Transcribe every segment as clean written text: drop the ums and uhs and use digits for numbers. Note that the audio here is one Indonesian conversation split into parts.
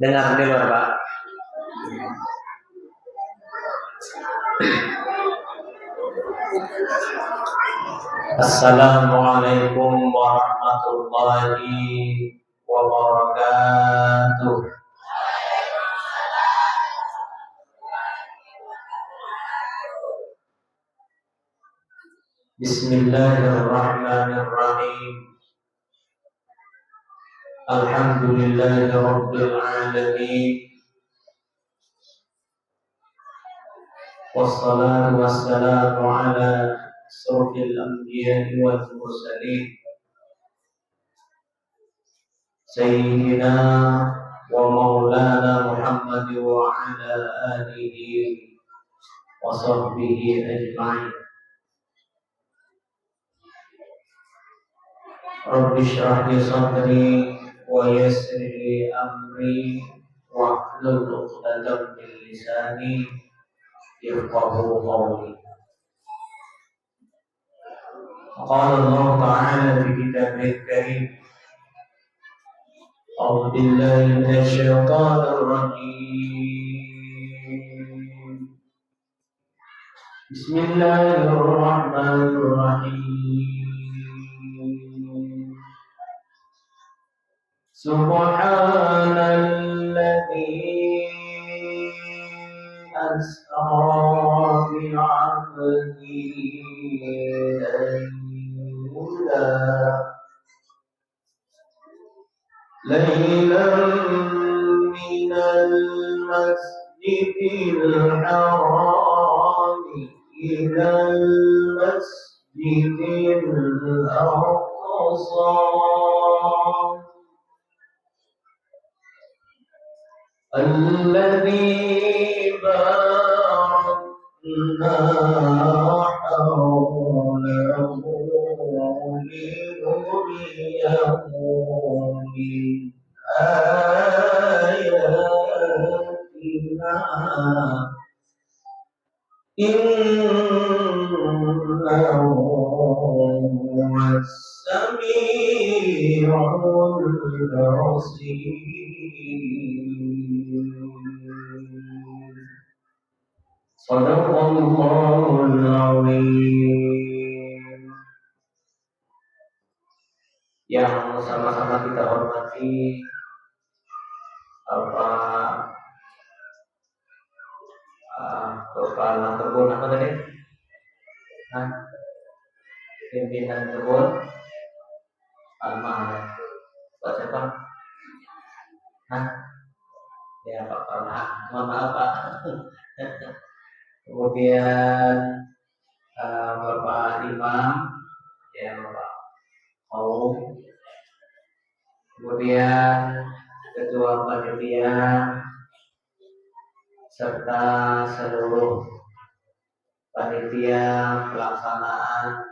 Dengar di luar, Pak. Assalamualaikum warahmatullahi wabarakatuh. Bismillahirrahmanirrahim. Alhamdulillahirabbil alamin. Wassalatu wassalamu ala asyrofil anbiya'i wal mursalin sayyidina wa maulana Muhammad wa ala alihi wa sahbihi ajma'in. Rabbi shrah li sadri wa yassir li amri wahlul 'uqdatam min lisani yafqahu qawli. Qala Allah Ta'ala fi kitabihil karim. A'udzu billahi minasy syaithanir rajim. Bismillahirrahmanirrahim. Subhanalladzi asra bi 'abdihi laylan minal masjidil haram ilal masjidil aqsa alladzi barakna hawlahu linuriyahu min ayatina innahu huwas sami'ul basir. Shadaqallahul azim. Yang sama-sama kita hormati Bapak Kepala Kebun apa tadi? Pimpinan kebun Alma Pak siapa? Ya Pak Alma, mohon maaf Pak. Kemudian Bapak Imam, ya Bapak Om. Kemudian Ketua Panitia serta seluruh panitia pelaksanaan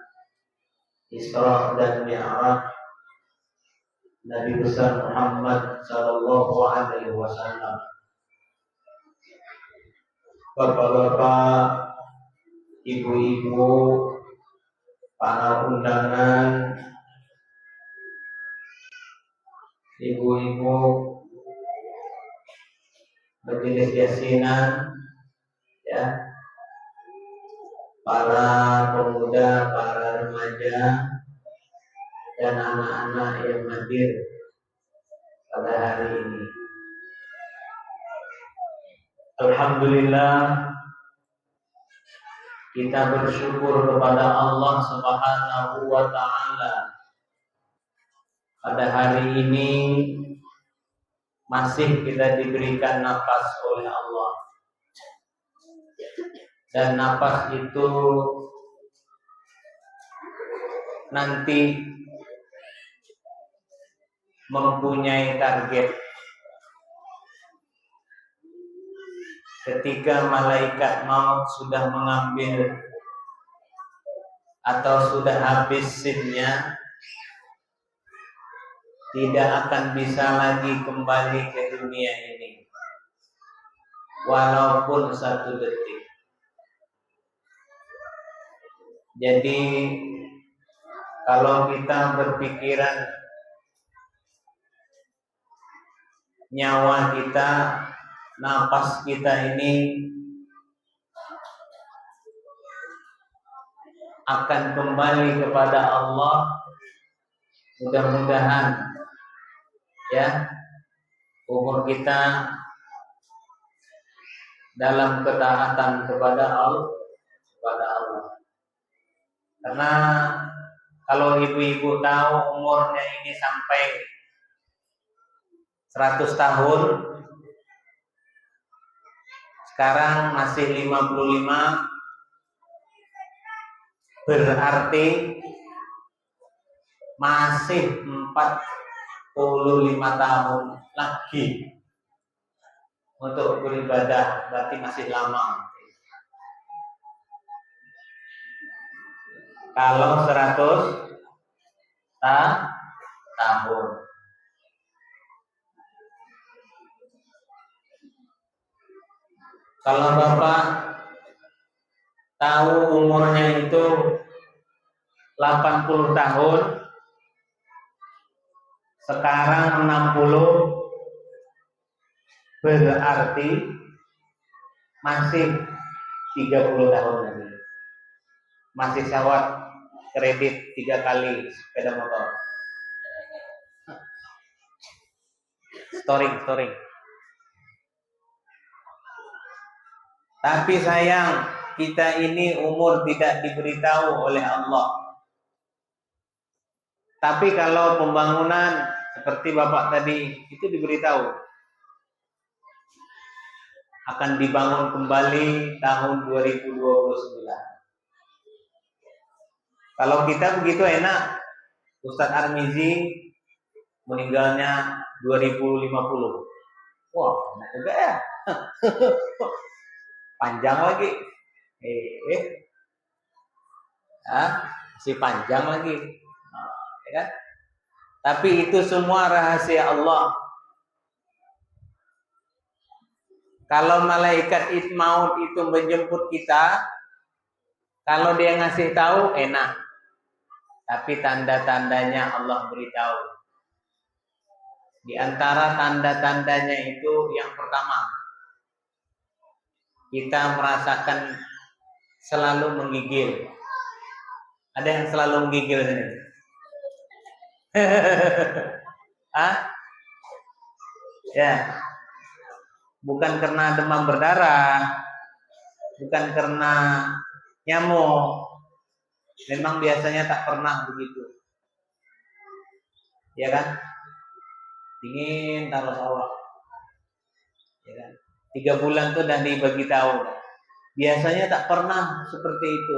Isra dan Mi'raj Nabi besar Muhammad sallallahu alaihi wasallam. Bapak-bapak, ibu-ibu, para undangan, ibu-ibu majelis yasinan, ya, para pemuda, para remaja, dan anak-anak yang hadir pada hari ini. Alhamdulillah, kita bersyukur kepada Allah Subhanahu wa Ta'ala. Pada hari ini masih kita diberikan nafas oleh Allah, dan nafas itu nanti mempunyai target. Ketika malaikat maut sudah mengambil atau sudah habis SIM-nya, tidak akan bisa lagi kembali ke dunia ini walaupun 1 detik. Jadi Kalau kita berpikiran nyawa kita, napas kita ini akan kembali kepada Allah, mudah-mudahan ya umur kita dalam ketaatan kepada Allah. Karena kalau ibu-ibu tahu umurnya ini sampai 100 tahun, sekarang masih 55, berarti masih 45 tahun lagi untuk beribadah, berarti masih lama. Kalau 100 tahun. Kalau Bapak tahu umurnya itu 80 tahun, sekarang 60, berarti masih 30 tahun lagi. Masih sawat kredit 3 kali sepeda motor. Storing. Tapi sayang, kita ini umur tidak diberitahu oleh Allah. Tapi kalau pembangunan seperti Bapak tadi itu diberitahu akan dibangun kembali tahun 2029. Kalau kita begitu enak, Ustadz Armizi meninggalnya 2050. Wah, enak juga ya. Panjang lagi. Masih panjang lagi. Ya kan? Tapi itu semua rahasia Allah. Kalau malaikat maut itu menjemput kita, kalau dia ngasih tahu enak. Tapi tanda-tandanya Allah beritahu. Di antara tanda-tandanya itu yang pertama, kita merasakan selalu menggigil. Ada yang selalu menggigil sini? Ya. Bukan karena demam berdarah, bukan karena nyamuk. Memang biasanya tak pernah begitu. Ya kan? Dingin taruh awak. Ya kan? 3 bulan tuh udah dibagi tahu. Biasanya tak pernah seperti itu.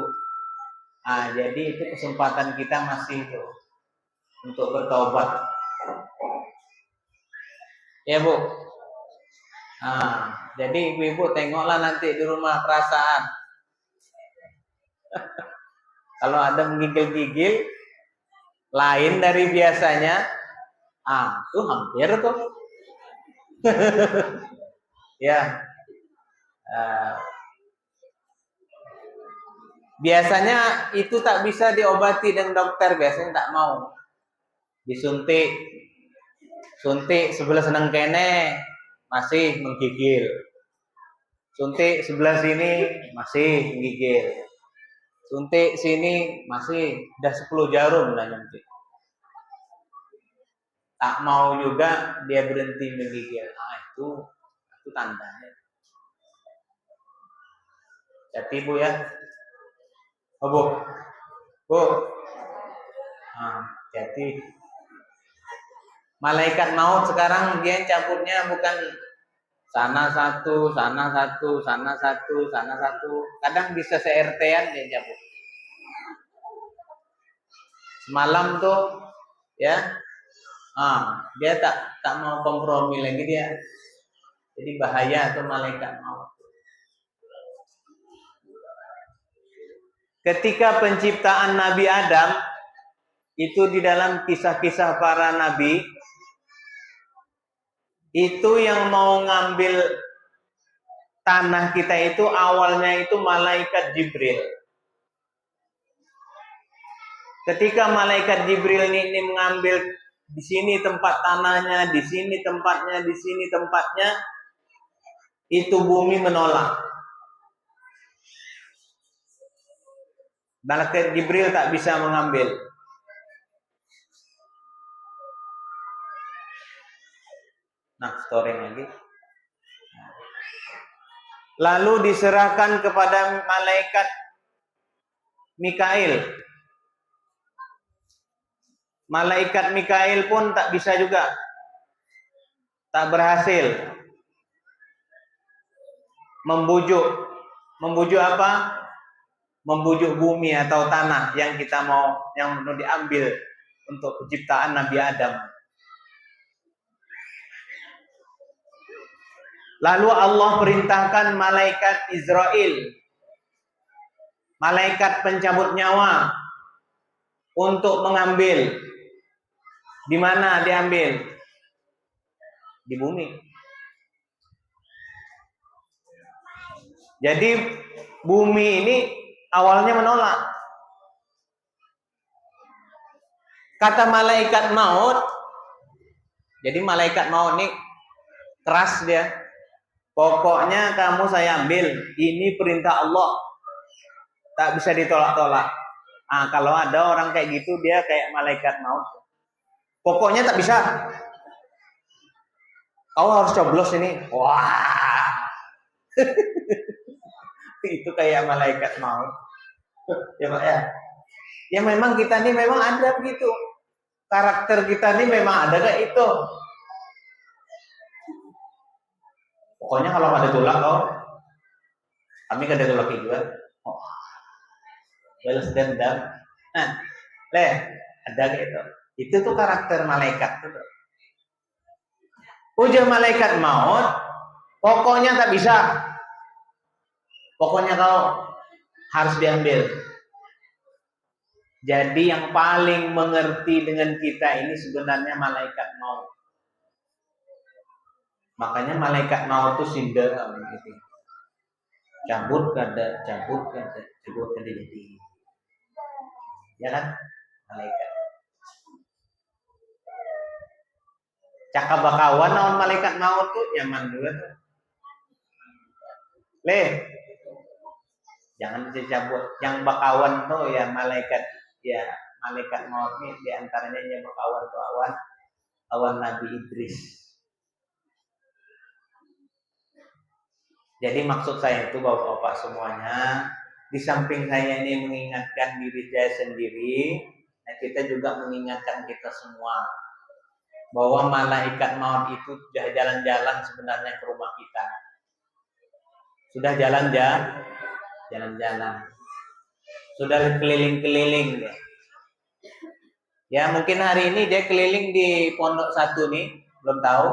Jadi itu kesempatan kita masih itu untuk bertaubat. Ya Bu. Jadi ibu-ibu tengoklah nanti di rumah perasaan. Kalau ada menggigil-gigil lain dari biasanya, itu hampir tuh. Ya. Biasanya itu tak bisa diobati dengan dokter, biasanya tak mau. Disuntik sebelah seneng kene masih menggigil. Suntik sebelah sini masih menggigil. Suntik sini masih udah 10 jarum lah nyuntik. Tak mau juga dia berhenti menggigil. Itu tandanya. Jadi Bu ya. Bu. Jadi malaikat maut sekarang dia cabutnya bukan sana satu. Kadang bisa se-RT-an dia cabut. Semalam tuh ya. Dia tak mau kompromi lagi dia. Jadi bahaya tuh malaikat maut. Ketika penciptaan Nabi Adam itu di dalam kisah-kisah para nabi, itu yang mau ngambil tanah kita itu awalnya itu malaikat Jibril. Ketika malaikat Jibril ini mengambil di sini tempat tanahnya, di sini tempatnya, di sini tempatnya, itu bumi menolak. Malaikat Jibril tak bisa mengambil. Nah, story lagi. Lalu diserahkan kepada malaikat Mikail. Malaikat Mikail pun tak bisa juga. Tak berhasil. Membujuk apa? Membujuk bumi atau tanah yang mau diambil untuk penciptaan Nabi Adam. Lalu Allah perintahkan malaikat Israel, malaikat pencabut nyawa, untuk mengambil. Di mana diambil? Di bumi. Jadi bumi ini awalnya menolak. Kata malaikat maut, jadi malaikat maut ini keras dia. Pokoknya kamu saya ambil, ini perintah Allah. Tak bisa ditolak-tolak. Kalau ada orang kayak gitu, dia kayak malaikat maut. Pokoknya tak bisa. Kau harus coblos ini. Wah. Itu kayak malaikat maut. Ya Pak ya. Ya memang kita ini memang ada begitu. Karakter kita ini memang ada kayak itu. Pokoknya kalau ada tulang kami kan ada tulang juga. Balas dendam. Ada kayak itu. Itu tuh karakter malaikat tuh. Ujar malaikat maut, pokoknya tak bisa. Pokoknya kau harus diambil. Jadi yang paling mengerti dengan kita ini sebenarnya malaikat maut. Makanya malaikat maut itu sindir gitu. Cabut kada jadi. Ya kan? Malaikat. Cakap bakawan lawan malaikat maut tuh nyaman juga tuh. Jangan dicabut. Yang bakawan tuh ya malaikat maut nih diantaranya yang bakawan tuh awan Nabi Idris. Jadi maksud saya itu bapak-bapak semuanya, di samping saya ini mengingatkan diri saya sendiri, kita juga mengingatkan kita semua bahwa malaikat maut itu sudah jalan-jalan sebenarnya ke rumah kita. Sudah jalan-jalan. Sudah keliling-keliling deh. Ya mungkin hari ini dia keliling di pondok 1 nih, belum tahu.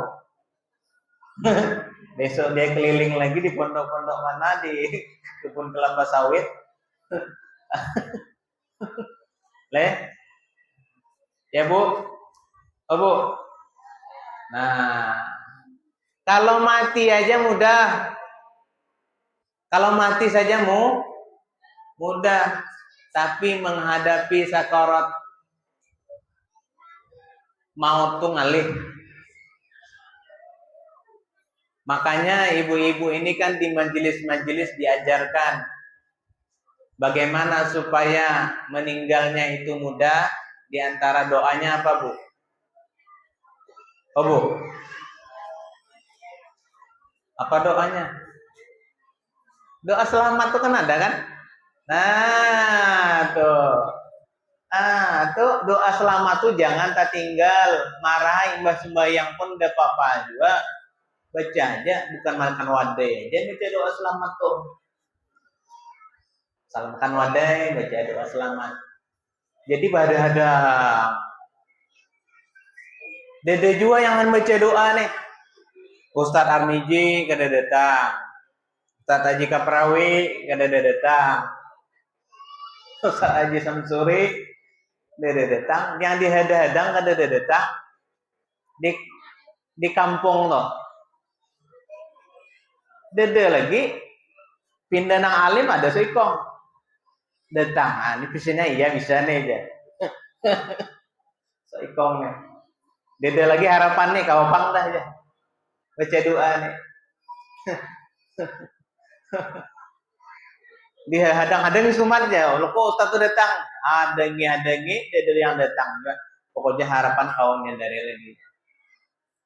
Besok dia keliling lagi di pondok-pondok mana, di kebun kelapa sawit. Ya Bu? Oh Bu? Nah, kalau mati aja mudah. Kalau mati saja mudah. Tapi menghadapi sakarat maut tuh ngalih. Makanya ibu-ibu ini kan di majelis-majelis diajarkan bagaimana supaya meninggalnya itu mudah. Di antara doanya apa Bu? Oh Bu? Apa doanya? Doa selamat tuh kan ada kan? Nah tuh doa selamat tuh jangan tak tinggal. Marah imbas sembahyang pun udah apa-apa juga. Baca aja, bukan makan wadai. Dia baca doa selamat tuh. Salamkan wadai, baca doa selamat. Jadi ada dede juga yang baca doa nih. Ustadz Armiji kada datang. Ustadz Haji Kaprawi kada datang. Ustadz Haji Samsuri kada datang. Yang dihadang-hadang kada datang. Di kampung loh. Dede lagi pindah nang alim ada seikong datang. Ini visinya iya bisa nih aja. Seikongnya. Dede lagi harapan nih, kawapang dah ya. Baca doa nih. Dia hadang-hadang sumat aja. Kalau kok Ustaz tuh datang, hadangi dede yang datang. Pokoknya harapan kawannya dari lagi.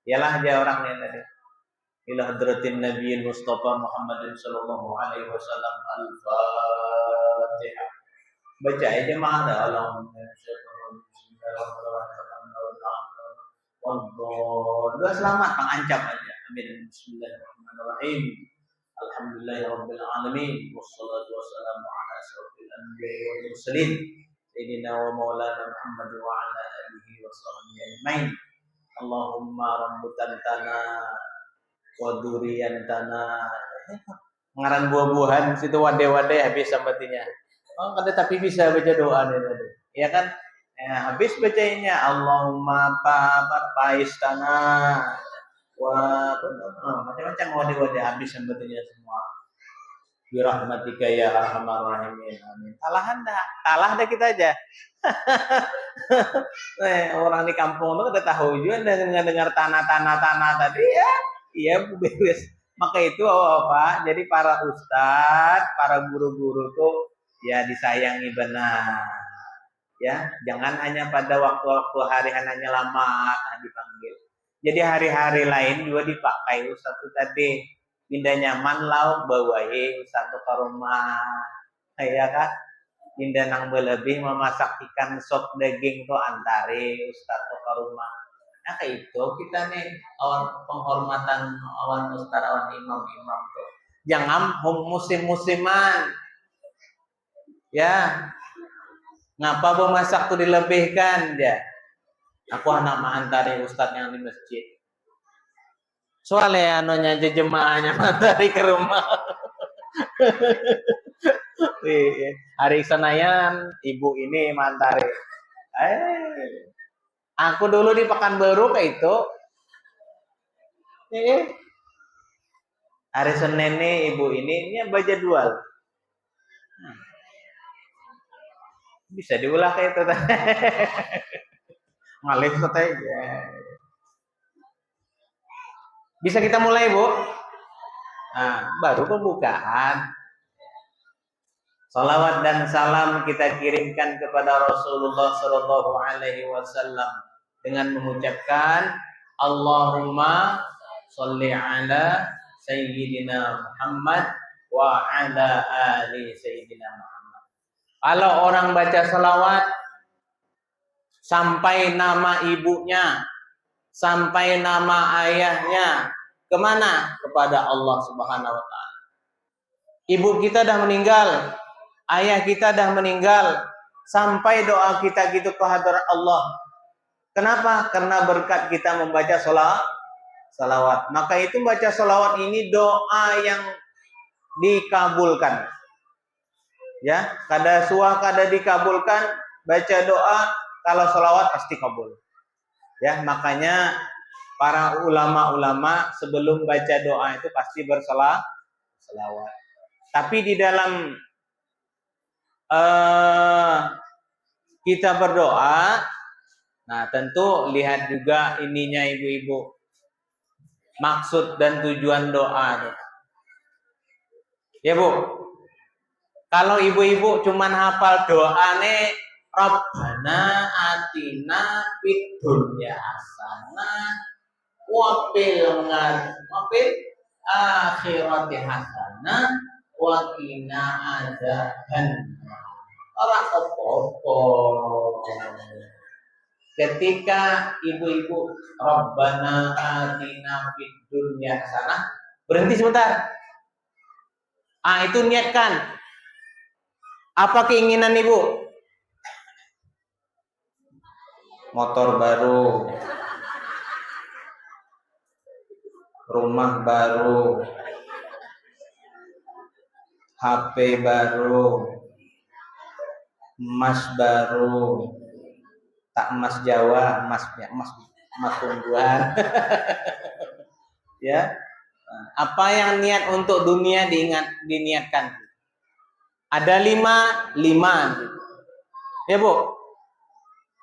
Ialah aja orangnya tadi. Ila hadratin Nabi Mustafa Muhammad sallallahu alaihi wasallam al-Fatihah. Baca aja mana Allahumma Doa selamat mengancam aja. Amin. Bismillahirrahmanirrahim. Alhamdulillahirabbil alamin wassalatu wassalamu ala asyrofil anbiya'i wal mursalin sayyidina wa maulana Muhammad wa ala alihi wa sahbihi ajmain. Allahumma rambutan tanah wa duriantana. Ngaran buah-buahan situ wade-wade habis sambatinya. Oh, kada tapi bisa baca doa nih tadi. Ya kan? Habis bacanya Allahumma pais tanah macam-macam wade-wade habis sambatinya semua. Birahmatika ya arhamar rahimin. Amin. Kalah dah kita aja. Orang di kampung tuh udah tahu juga dengar tanah tadi ya. Iya beres. Maka itu Pak, jadi para ustadz, para guru-guru tuh ya disayangi benar. Ya, jangan hanya pada waktu-waktu hari hanya lama dipanggil. Jadi hari-hari lain juga dipakai ustadz itu tadi. Pindah nyaman lau bawahi ustadz ke rumah. Ya kan? Pindah nang berlebih memasak ikan sop daging tuh antare ustadz ke rumah. Nah kayak itu kita nih penghormatan awan ustadz awan imam tuh. Jangan musim-musiman. Ya. Ngapa memasak tuh dilebihkan ya? Aku anak mantari ustadz yang di masjid. Soalnya anonya aja jemaahnya mantari ke rumah. Hari Senayan ibu ini mantari. Aku dulu di Pekanbaru kayak itu. Hari Senin nih ibu ini baca dual. Bisa diulah kayak itu. Ngalih saja. Bisa kita mulai, Bu? Nah, baru pembukaan. Salawat dan salam kita kirimkan kepada Rasulullah Sallallahu Alaihi Wasallam dengan mengucapkan Allahumma sholli ala Sayyidina Muhammad wa ala ali Sayyidina Muhammad. Kalau orang baca salawat sampai nama ibunya, sampai nama ayahnya, kemana? Kepada Allah Subhanahu Wa Taala. Ibu kita dah meninggal, ayah kita dah meninggal, sampai doa kita gitu ke hadirat Allah. Kenapa? Karena berkat kita membaca salawat. Maka itu baca salawat ini doa yang dikabulkan. Ya, kada suah kada dikabulkan, baca doa kalau salawat pasti kabul. Ya, makanya para ulama-ulama sebelum baca doa itu pasti bersalawat. Tapi di dalam kita berdoa, nah tentu lihat juga ininya ibu-ibu, maksud dan tujuan doa. Ya Bu, kalau ibu-ibu cuman hafal doa nih, Rabbana atina fid dunya hasanah wa fil akhirati hasanah wa qina adzabannar. Ora apa-apa. Ketika ibu-ibu Rabbana atina fid dunya hasanah, berhenti sebentar. Itu niatkan. Apa keinginan ibu? Motor baru, rumah baru, HP baru, emas baru, tak emas Jawa, emas Tungguan. Ya, apa yang niat untuk dunia diniatkan? Ada lima. Ya Bu.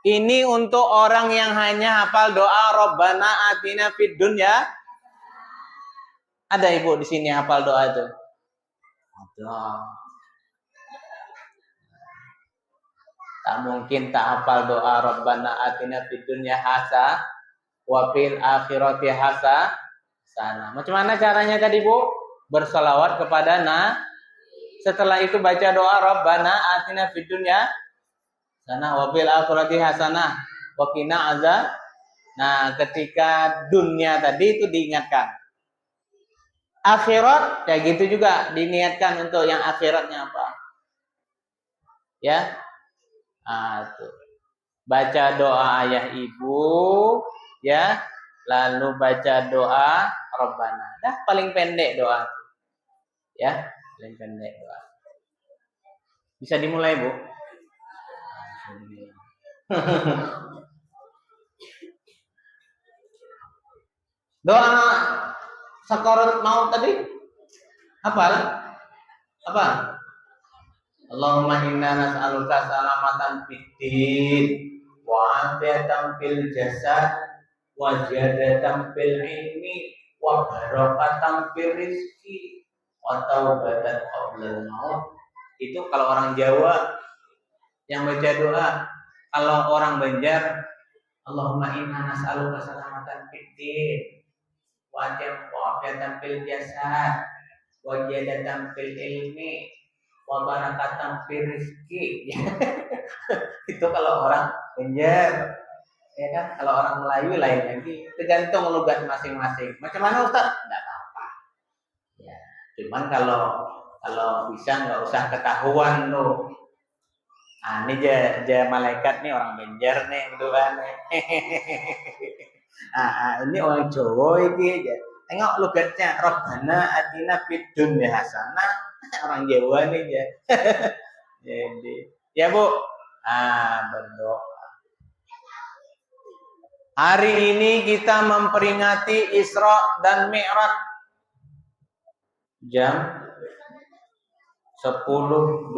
Ini untuk orang yang hanya hafal doa Rabbana atina fid dunya. Ada ibu di sini hafal doa itu? Ada. Tak mungkin tak hafal doa Rabbana atina fid dunya hasanah wa fil akhirati hasanah. Macam mana caranya tadi Bu? Bersalawat kepada setelah itu baca doa Rabbana atina fid dunya hasanah wa fil akhirati hasanah wa qina azab. Nah, ketika dunia tadi itu diingatkan. Akhirat ya gitu juga diniatkan untuk yang akhiratnya apa? Ya. Tuh. Baca doa ayah ibu ya, lalu baca doa Rabbana. Dah paling pendek doa. Ya, paling pendek doa. Bisa dimulai, Bu? Doa sakarat maut tadi apa? Allahumma inna nas'aluka salamatan fid din wa afiatan fil jasad wa ziyadatan fil ilmi wa barakatan fil rizqi wa taubatan qabla maut. Itu kalau orang Jawa yang baca doa. Kalau orang Banjar, Allahumma inna nas'aluka salamatan fid din wa afiatan fil jasad wa ziyadatan fil ilmi wa barakatan fil rizqi. Itu kalau orang Banjar, ya kan? Kalau orang Melayu lain lagi, tergantung logat masing-masing. Macam mana Ustaz? Enggak apa-apa. Ya, cuman kalau bisa nggak usah ketahuan tuh. Ini aja malaikat nih orang Banjar nih, kebetulan nih. Ini orang Jawa ini aja. Tengok logatnya, Rabbana atina fid dunya hasanah. Orang Jawa nih ya. Jadi, ya Bu. Berdoa. Hari ini kita memperingati Isra dan Mi'raj. Jam 10.29.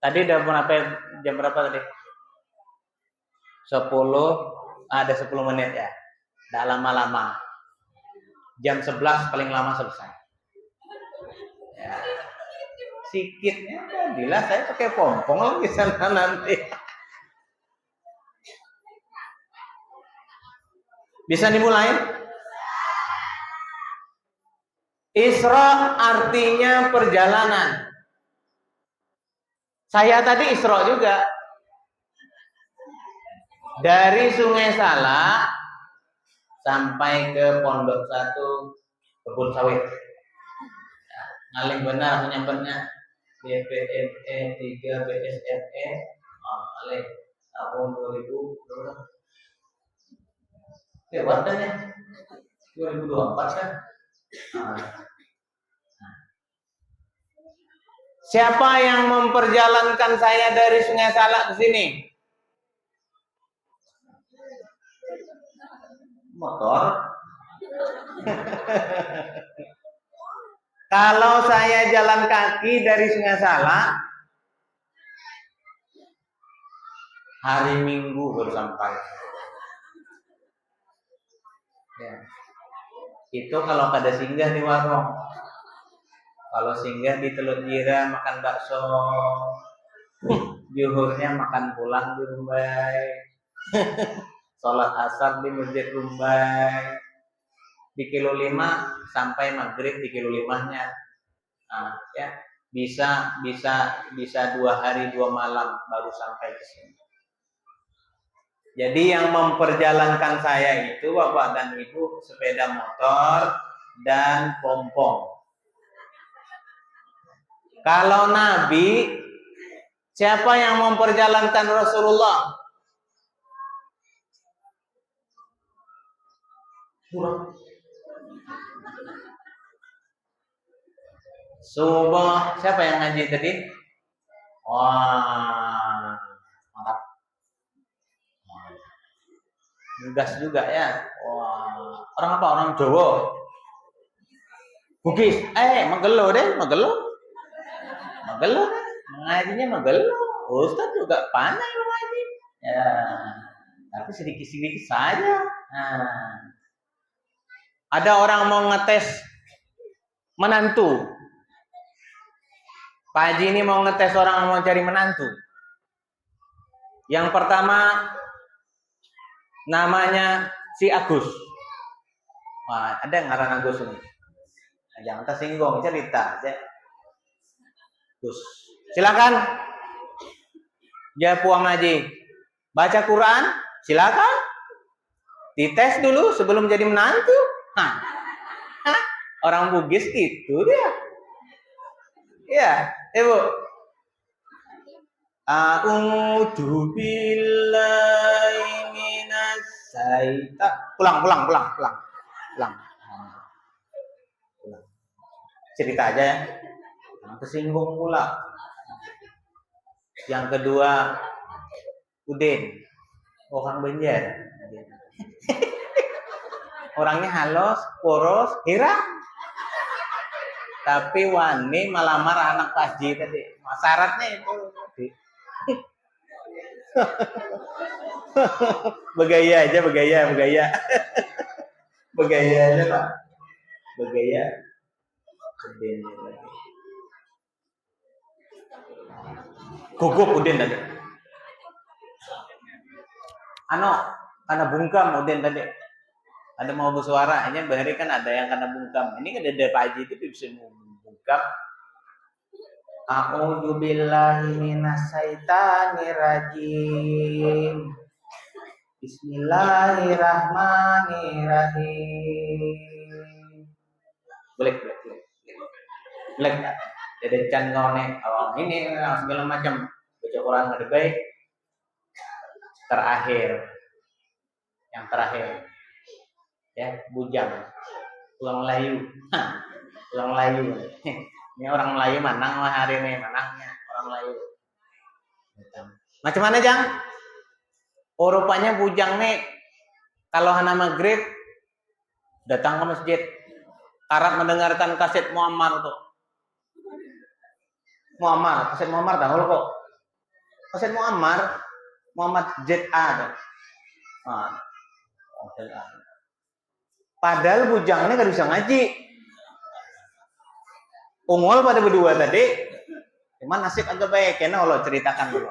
Tadi udah berapa jam berapa tadi? 10, ada 10 menit ya. Enggak lama-lama. Jam 11 paling lama selesai. Ya. Sikitnya jadilah saya pakai pompong lagi sana nanti. Bisa dimulai? Isra artinya perjalanan. Saya tadi Isra juga. Dari Sungai Salak sampai ke Pondok 1 Kebun Sawit. Ngaling benar menyampernya BPNE 3 BSNE ngaling tahun 2000 berapa? Warnanya 2024 kan? Siapa yang memperjalankan saya dari Sungai Salak ke sini? Motor. Kalau saya jalan kaki dari Sungai Salak, hari Minggu baru sampai. Ya. Itu kalau kada singgah di warung. Kalau singgah di Teluk Jira makan bakso, zuhurnya makan pulang di Rumbai, sholat asar di Masjid Rumbai, di kilo 5 sampai maghrib di kilo 5-nya. Ya, bisa 2 hari 2 malam baru sampai ke sini. Jadi yang memperjalankan saya itu Bapak dan Ibu sepeda motor dan pompong. Kalau Nabi, siapa yang memperjalankan Rasulullah? Subuh, siapa yang ngaji tadi? Wah, mantap. Gas juga ya. Wah, orang apa? Orang Jawa. Bugis. Magelo deh, magelo. Mengajinya mah gelo. Ustaz juga pandai mengaji. Ya, tapi sedikit-sedikit saja. Nah, ada orang mau ngetes menantu. Pak Haji ini mau ngetes orang mau cari menantu. Yang pertama namanya si Agus. Wah, ada ngaran Agus ini. Nah, jangan tersinggung, cerita aja. Gus, silakan. Dia Puang Haji. Baca Quran, silakan. Dites dulu sebelum jadi menantu. Hah. Orang Bugis itu dia. Ya, Ibu. A'udzu billahi minas syaitan. Pulang. Cerita aja ya. Jangan kesinggung pula. Yang kedua, Udin. Orang Banjar. Orangnya halus, poros, hirang. Tapi wani melamar anak Pak Haji tadi. Syaratnya itu. Begaya aja. Begaya aja Pak. Begaya. Gugup Udin tadi. Karena bungkam Udin tadi. Ada mau bersuara, ini bahari kan ada yang kena bungkam. Ini kan ada Pak Haji itu bisa bungkam. A'udzu billahi minasyaitonir rajim. Bismillahirrahmanirrahim. Boleh. Jadi can ngone. Oh, ini segala macam baca Quran ada baik. Yang terakhir. Ya, bujang. Tulang layu. Ini orang Melayu manang hari ini manangnya orang Melayu. Macam mana Jang? Oh, rupanya bujang nih kalau hana maghrib datang ke masjid, harap mendengarkan kaset Muammar tuh. Kaset Muammar tahu lo kok. Kaset Muhammad ZA tuh. Padahal bujangnya gak bisa ngaji. Ungol pada berdua tadi. Cuman nasib agak baik. Karena Allah ceritakan dulu.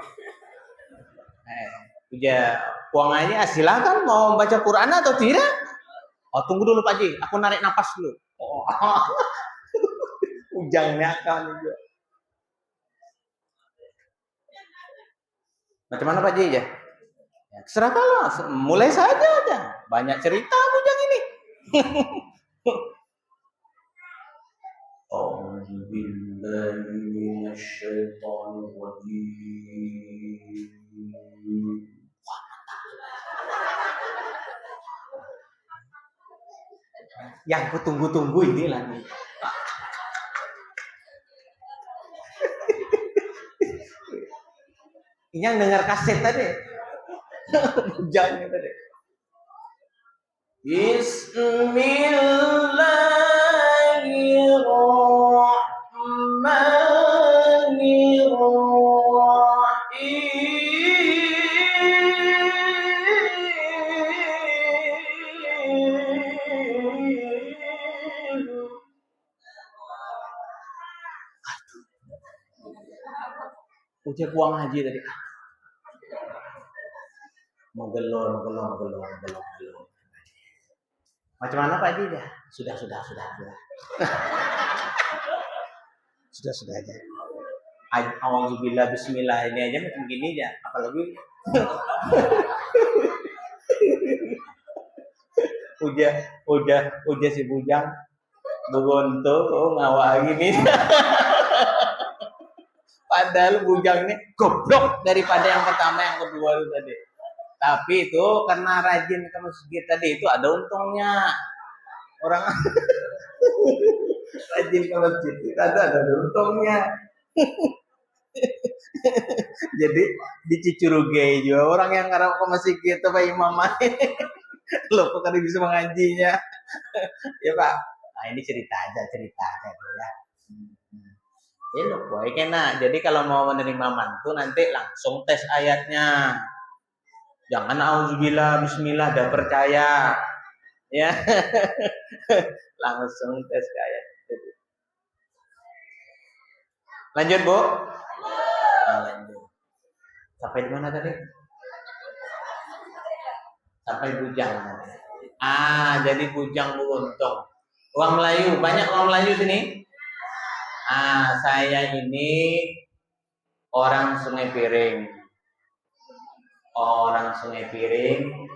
Puang aja silakan mau baca Quran atau tidak? Oh, tunggu dulu Pak Haji. Aku narik napas dulu. Oh. Bujangnya kan juga. Macam mana Pak Haji ya? Terserah kalau mulai saja aja. Banyak cerita bujang ini. A'udzu billahi minasyaitonir rajim. Yang kutunggu-tunggu ini lagi. Ini yang dengar kaset tadi. Bujangnya tadi. Ucap Puang Haji tadi. Menggelor. Macam mana Pak Haji ya? Sudah. Sudah aja. Alhamdulillah bismillah ini aja macam gini aja. Apalagi udah si bujang begonto ngawak gini. Padahal bujang ini goblok daripada yang pertama yang kedua itu tadi. Tapi itu karena rajin ke masjid tadi itu ada untungnya. Orang rajin ke masjid itu ada untungnya. Jadi dicicurugai juga orang yang ngarep ke masjid itu Pak Imam. Loh kok kan bisa mengajinya. Ya Pak. Nah ini cerita aja ya. Elok boy kena. Jadi kalau mau menerima mantu nanti langsung tes ayatnya. Jangan auzubillah bismillah dah percaya. Ya. Langsung tes ayat. Lanjut, Bu. Nah, lanjut. Sampai di mana tadi? Sampai bujang. Jadi bujang beruntung. Uang Melayu, banyak uang Melayu sini. Saya ini orang Sungai Piring. Orang Sungai Piring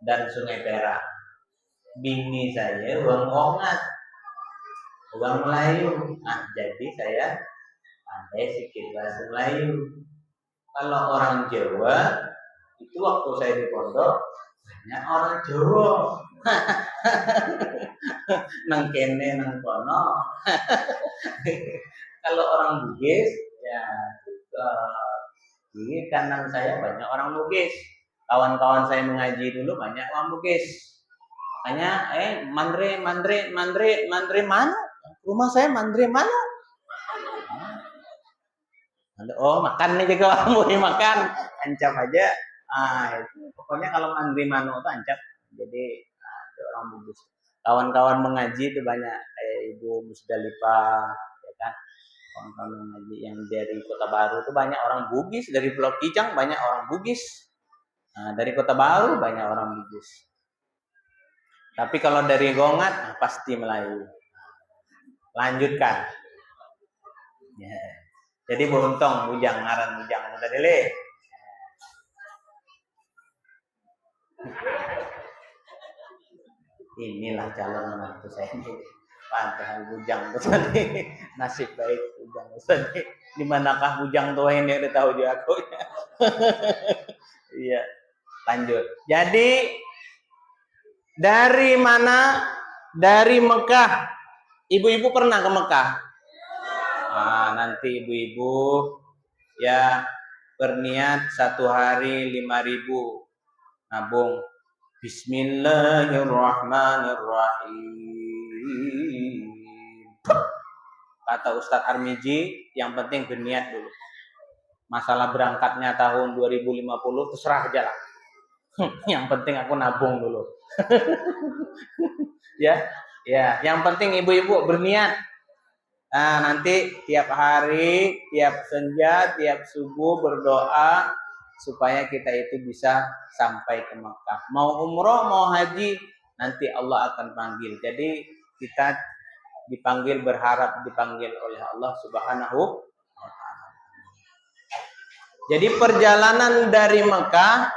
dan Sungai Perak. Bini saya uang Ongat. Uang Melayu. Jadi saya pandai sedikit bahasa Melayu. Kalau orang Jawa, itu waktu saya di pondok, banyak orang Jawa. Nang kene nang kono. Kalau orang Bugis, ya ini kanan saya banyak orang Bugis. Kawan-kawan saya mengaji dulu banyak orang Bugis. Makanya, mandre mana? Rumah saya mandre mana? Oh, makan nih juga boleh makan, ancam aja. Itu pokoknya kalau mandri mano itu ancam. Jadi ada orang Bugis. Kawan-kawan mengaji itu banyak, kayak Ibu Musdalifah, ya kan? Kawan-kawan mengaji yang dari Kota Baru itu banyak orang Bugis, dari Pulau Kijang banyak orang Bugis. Dari Kota Baru banyak orang Bugis. Tapi kalau dari Gongat pasti Melayu. Lanjutkan. Yeah. Jadi beruntung bujang ngaran bujang tadi le. Inilah calon menantu saya ini. Padahal bujang tuh tadi. Nasib baik bujang tadi. Di manakah bujang tuh ini udah tahu dia aku. Iya. Lanjut. Jadi dari mana? Dari Mekah. Ibu-ibu pernah ke Mekah? Nanti ibu-ibu ya berniat 1 hari 5.000 nabung. Bismillahirrahmanirrahim. Kata Ustadz Armiji, yang penting berniat dulu. Masalah berangkatnya tahun 2050 terserah aja lah. Yang penting aku nabung dulu. Ya, yang penting ibu-ibu berniat. Nanti tiap hari, tiap senja, tiap subuh berdoa supaya kita itu bisa sampai ke Mekah. Mau umroh, mau haji, nanti Allah akan panggil. Jadi kita dipanggil, berharap dipanggil oleh Allah Subhanahu wa Ta'ala. Jadi perjalanan dari Mekah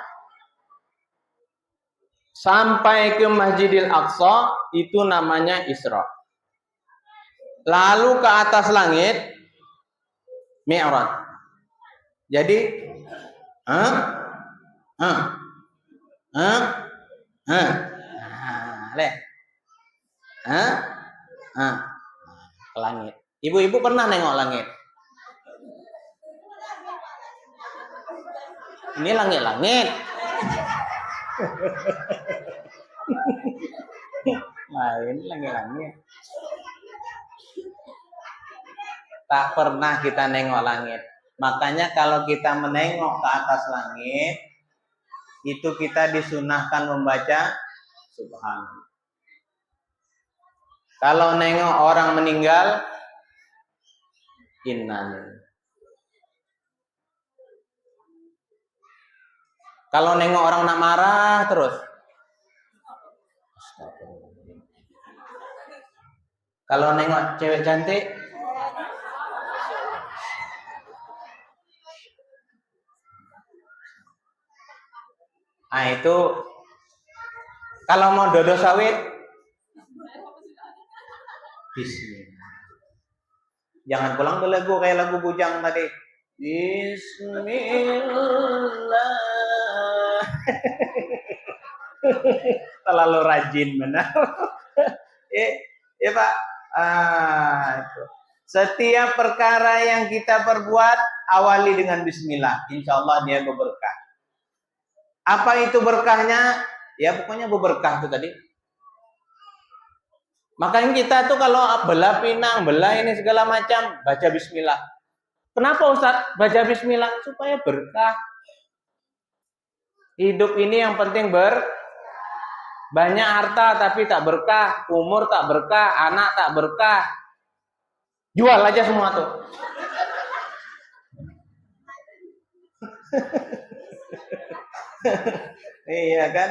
sampai ke Masjidil Aqsa itu namanya Isra. Lalu ke atas langit Mi'raj. Jadi ke langit. Ibu-ibu pernah nengok langit? Ini langit-langit. Lain langit-langit. Tak pernah kita nengok langit. Makanya kalau kita menengok ke atas langit, itu kita disunahkan membaca Subhanallah. Kalau nengok orang meninggal, innalillahi. Kalau nengok orang nak marah terus, kalau nengok cewek cantik, itu kalau mau dodo sawit, bismillah. Jangan pulang ke lagu kayak lagu bujang tadi. Bismillah. Terlalu rajin benar. Pak. Itu. Setiap perkara yang kita perbuat awali dengan bismillah. Insya Allah dia berberkah. Apa itu berkahnya? Ya pokoknya berberkah itu tadi. Makanya kita tuh kalau belah pinang, belah ini segala macam, baca bismillah. Kenapa Ustaz baca bismillah? Supaya berkah. Hidup ini yang penting banyak harta tapi tak berkah, umur tak berkah, anak tak berkah. Jual aja semua tuh. Iya kan?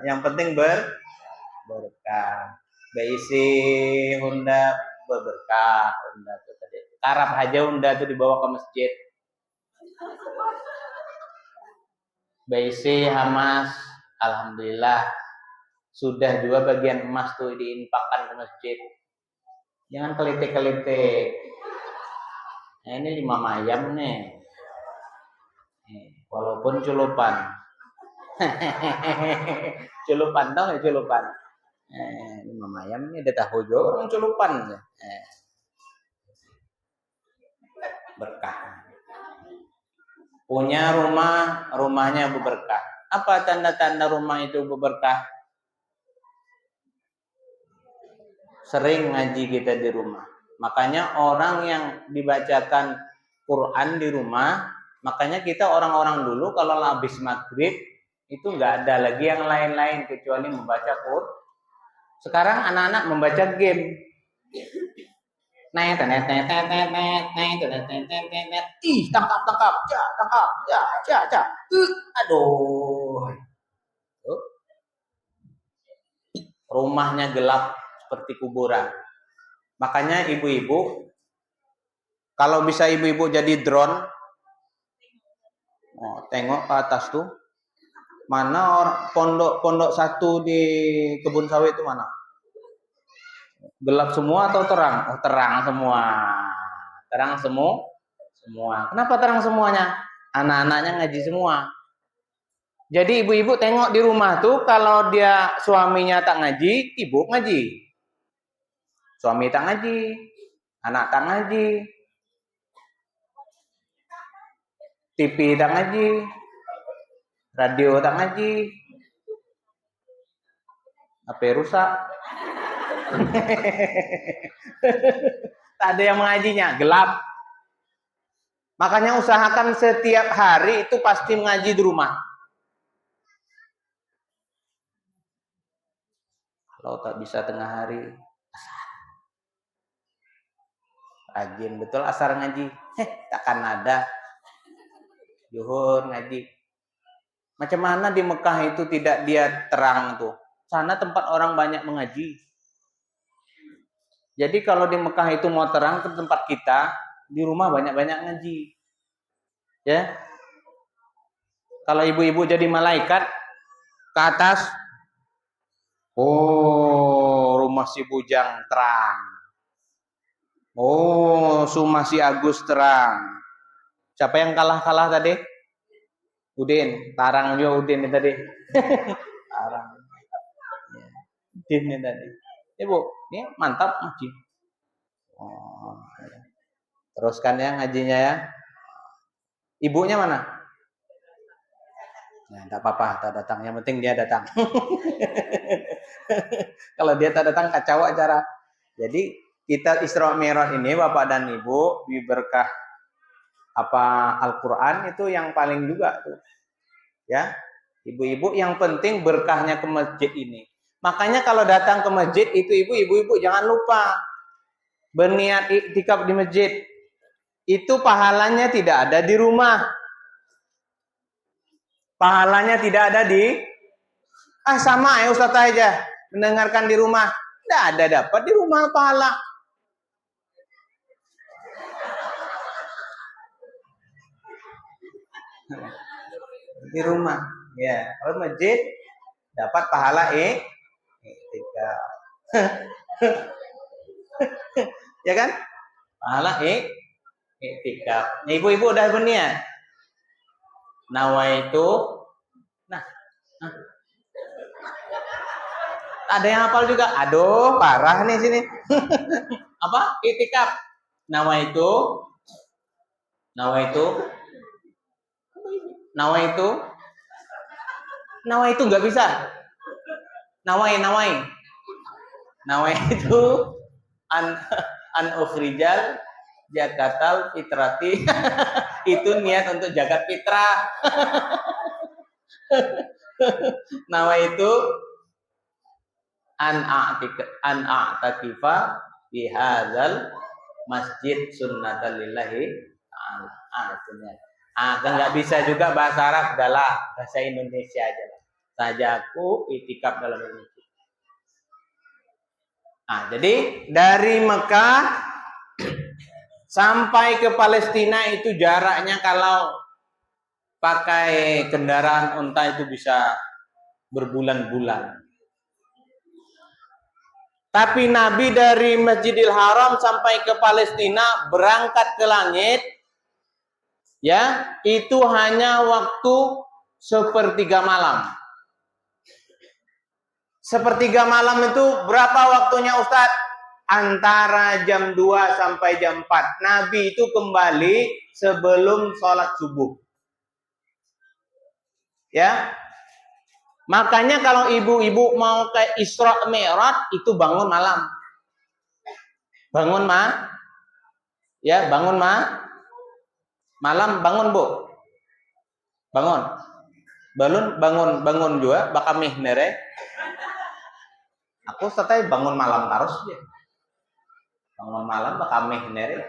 Yang penting berkah. Beisi Honda berberkah. Honda tuh tadi. Karap aja Honda tuh dibawa ke masjid. Beisi Hamas, alhamdulillah sudah juga bagian emas tuh diinfakkan ke masjid. Jangan kelite-kelite. Nah, ini 5 ayam nih. Walaupun culupan. Culupan tau nggak culupan? Ini 5 ayam ini ada tahu juga orang culupan. Berkah. Punya rumah, rumahnya berberkah. Apa tanda-tanda rumah itu berberkah? Sering ngaji kita di rumah. Makanya orang yang dibacakan Quran di rumah, makanya kita orang-orang dulu kalau habis maghrib itu nggak ada lagi yang lain-lain kecuali membaca Quran. Sekarang anak-anak membaca game. Ih, tangkap, ya. Aduh. Rumahnya gelap seperti kuburan. Makanya ibu-ibu, kalau bisa ibu-ibu jadi drone, tengok ke atas tuh, mana pondok satu di kebun sawit itu mana? Gelap semua atau terang? Oh, terang semua. Terang semua. Kenapa terang semuanya? Anak-anaknya ngaji semua. Jadi ibu-ibu tengok di rumah tuh kalau dia suaminya tak ngaji, ibu ngaji. Suami tak ngaji, anak tak ngaji. TV tak ngaji. Radio tak ngaji. HP rusak. Tak ada yang mengajinya, gelap. Makanya usahakan setiap hari itu pasti mengaji di rumah. Kalau tak bisa tengah hari, rajin betul asar ngaji. Takkan ada. Zuhur ngaji. Macam mana di Mekah itu tidak dia terang tuh. Sana tempat orang banyak mengaji. Jadi kalau di Mekah itu mau terang ke tempat kita, di rumah banyak-banyak ngaji. Ya. Kalau ibu-ibu jadi malaikat ke atas, oh, rumah si Bujang terang. Oh, rumah si Agus terang. Siapa yang kalah tadi? Udin, tarang juga Udin ini tadi. Tarang. Udin ini tadi. Ibu, ini mantap ngaji. Oh, ya. Teruskan ya ngajinya ya. Ibunya mana? Nah, enggak apa-apa, tak datang. Yang penting dia datang. Kalau dia tak datang kacau acara. Jadi kita Isra Mi'raj ini Bapak dan Ibu diberkah Al-Qur'an itu yang paling juga tuh. Ya. Ibu-ibu yang penting berkahnya ke masjid ini. Makanya kalau datang ke masjid itu ibu-ibu jangan lupa berniat iktikaf di masjid. Itu pahalanya tidak ada di rumah. Pahalanya tidak ada di sama ya Ustaz aja mendengarkan di rumah. Tidak ada dapat di rumah pahala. Di rumah. Ya, kalau masjid dapat pahala iktikaf. Ya kan? Pahala iktikaf. Ibu-ibu udah berniat. Nawaitu. Nah. Ada yang hafal juga. Aduh, parah nih sini. Apa? Iktikaf. Nawaitu nggak bisa. Nawai. Nawaitu an an ukhrijal zakatal fitrati. Itu niat untuk zakat fitrah. Nawaitu an a'takifa fi hadzal masjid sunnatan lillahi ta'ala. Kan nggak bisa juga bahasa Arab, adalah bahasa Indonesia aja lah. Sajaku itikaf dalam ini. Jadi dari Mekah sampai ke Palestina itu jaraknya kalau pakai kendaraan unta itu bisa berbulan-bulan. Tapi Nabi dari Masjidil Haram sampai ke Palestina berangkat ke langit, ya, itu hanya waktu sepertiga malam. Sepertiga malam itu berapa waktunya Ustadz? Antara jam 2 sampai jam 4. Nabi itu kembali sebelum sholat subuh. Ya. Makanya kalau ibu-ibu mau ke Isra Mi'raj itu bangun malam. Bangun ya, bangun malam bangun, Bu. Bangun. Bangun juga bakamih nere. Aku setai bangun malam terus ya. Bangun malam bakamih nere.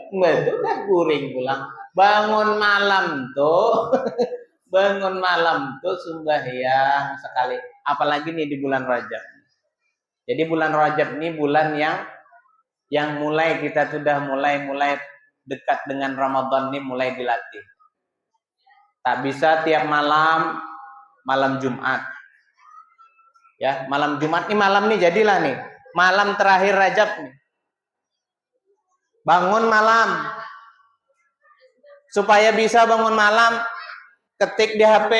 Betul dah guring pulang. Bangun malam tuh sembahyang sekali. Apalagi nih di bulan Rajab. Jadi bulan Rajab ini bulan yang mulai kita sudah mulai dekat dengan Ramadan ini mulai dilatih. Tak bisa tiap malam Jumat. Ya, malam Jumat ini malam nih jadilah nih. Malam terakhir Rajab nih. Bangun malam. Supaya bisa bangun malam, ketik di HP.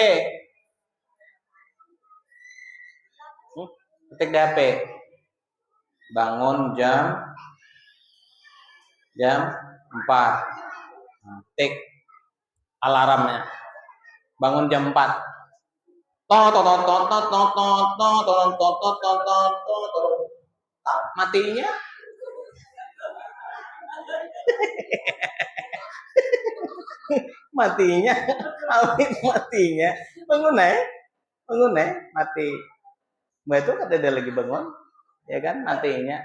Ketik di HP. Bangun jam 4. Ketik alarmnya. Bangun jam 4. Matinya. Matinya. Bangun mati. Mbak itu ada lagi bangun, ya kan, matinya.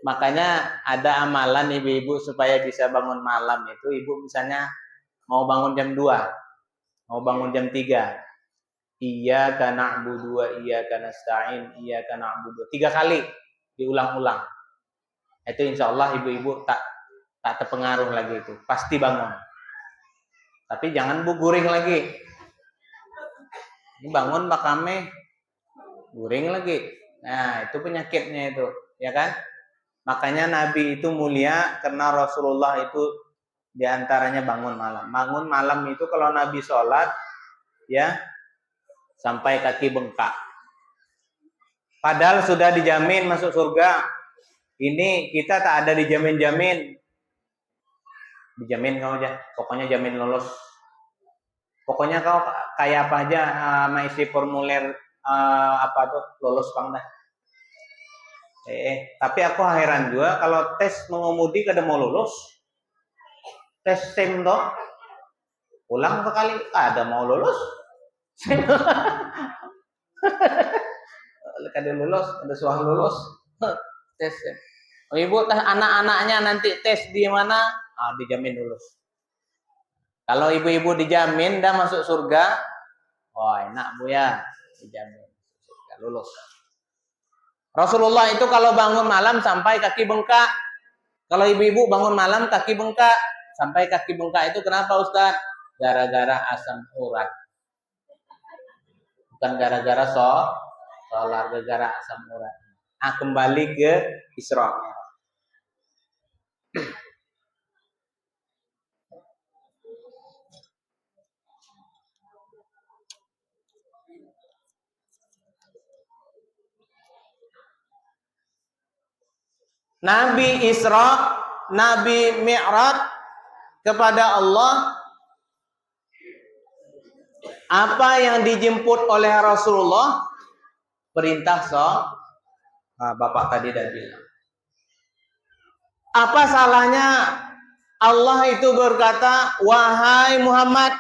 Makanya ada amalan ibu-ibu supaya bisa bangun malam itu, ibu misalnya mau bangun jam 2, mau bangun jam 3. Iyyaka na'budu wa iyyaka nasta'in, iyyaka na'budu. 3 kali diulang-ulang. Itu insya Allah ibu-ibu tak terpengaruh lagi itu, pasti bangun. Tapi jangan guring lagi. Ini bangun bakame guring lagi. Nah, itu penyakitnya itu, ya kan? Makanya Nabi itu mulia karena Rasulullah itu diantaranya bangun malam. Bangun malam itu kalau Nabi sholat, ya, sampai kaki bengkak. Padahal sudah dijamin masuk surga. Ini kita tak ada dijamin. Dijamin kau aja, pokoknya jamin lolos. Pokoknya kau kayak apa aja isi formulir lolos bang dah. Tapi aku heran juga kalau tes mengemudi kada mau lulus. Tes SIM toh, ulang sekali ada mau lulus. Kada lulus, ada suah lulus. Tes. Oh, ibu anak-anaknya nanti tes di mana? Dijamin lulus. Kalau ibu-ibu dijamin dah masuk surga, enak Bu ya, dijamin surga, lulus. Rasulullah itu kalau bangun malam sampai kaki bengkak. Kalau ibu-ibu bangun malam kaki bengkak, sampai kaki bengkak itu kenapa Ustaz? Gara-gara asam urat. Bukan gara-gara sholat, gara-gara asam urat. Kembali ke Isra. Nabi Isra, Nabi Mi'raj kepada Allah Apa yang dijemput oleh Rasulullah? Perintah sholat. Bapak tadi udah bilang. Apa salahnya Allah itu berkata, wahai Muhammad,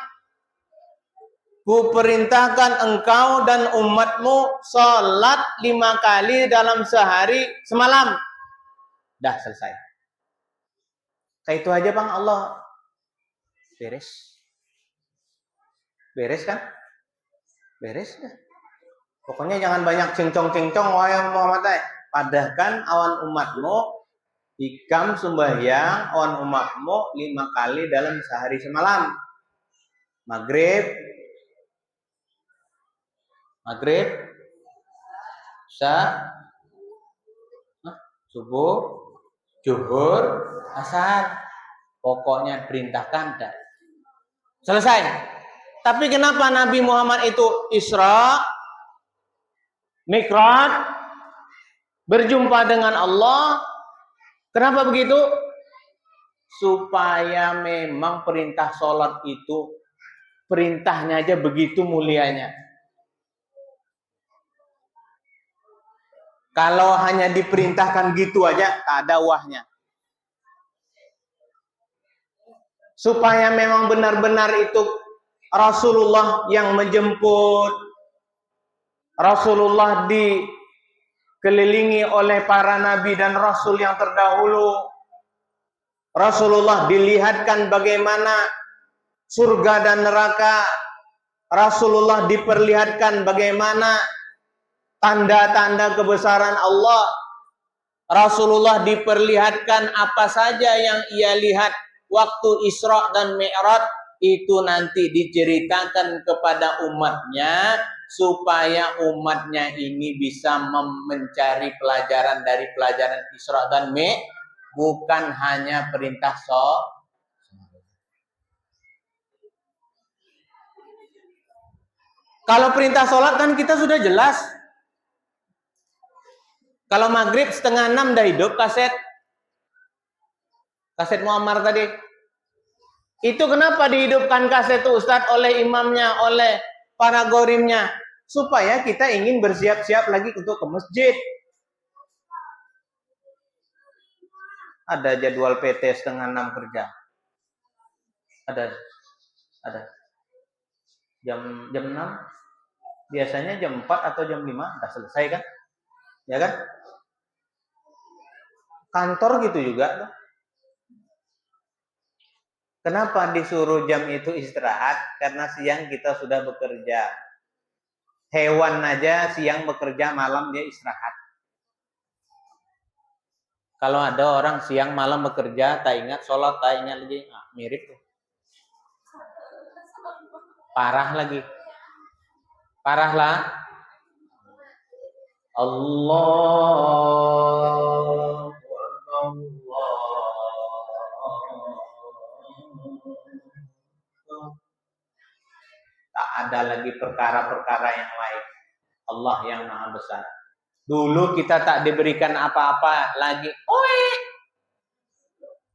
ku perintahkan engkau dan umatmu sholat 5 kali dalam sehari semalam. Dah selesai. Kayak itu aja Bang, Allah beres. Beres kan? Beres ya. Pokoknya jangan banyak cincong-cincong wahai Muhammad. Padahkan awan umatmu ikam sembahyang awan umatmu 5 kali dalam sehari semalam. Maghrib, subuh, zuhur, asar. Pokoknya perintahkan dah. Selesai. Tapi kenapa Nabi Muhammad itu Isra, Mi'raj, berjumpa dengan Allah? Kenapa begitu? Supaya memang perintah sholat itu, perintahnya aja begitu mulianya. Kalau hanya diperintahkan gitu aja, tak ada wahnya. Supaya memang benar-benar itu Rasulullah yang menjemput, Rasulullah dikelilingi oleh para nabi dan rasul yang terdahulu. Rasulullah dilihatkan bagaimana surga dan neraka. Rasulullah diperlihatkan bagaimana tanda-tanda kebesaran Allah. Rasulullah diperlihatkan apa saja yang ia lihat waktu Isra dan Mi'raj, itu nanti diceritakan kepada umatnya supaya umatnya ini bisa mencari pelajaran dari pelajaran Isra dan Mi'raj, bukan hanya perintah sholat. Kalau perintah sholat kan kita sudah jelas. Kalau maghrib 5:30 dah hidup kaset Muammar tadi. Itu kenapa dihidupkan kaset itu Ustadz oleh imamnya, oleh para gorimnya? Supaya kita ingin bersiap-siap lagi untuk ke masjid. Ada jadwal PT 5:30 kerja. Ada. Jam 6. Biasanya jam 4 atau jam 5 udah selesai kan? Ya kan? Kantor gitu juga. Kenapa disuruh jam itu istirahat? Karena siang kita sudah bekerja. Hewan aja siang bekerja, malam dia istirahat. Kalau ada orang siang malam bekerja, tak ingat sholat, tak ingat lagi, mirip tuh. Parahlah. Allah. Tak ada lagi perkara-perkara yang lain. Allah yang maha besar. Dulu kita tak diberikan apa-apa lagi.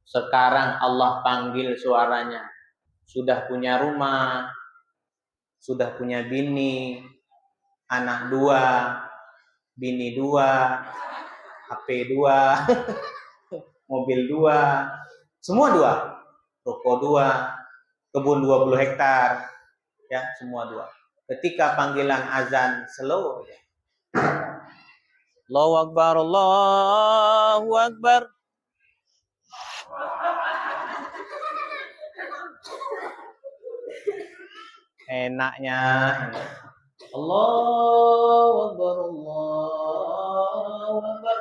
Sekarang Allah panggil suaranya. Sudah punya rumah, sudah punya bini, anak 2, bini 2, HP 2, mobil 2, semua 2, toko 2, kebun 20 hektar, ya semua 2. Ketika panggilan azan slow, ya. Allahu Akbar, Allahu Akbar. Enaknya Allahu Akbar, Allahu Akbar.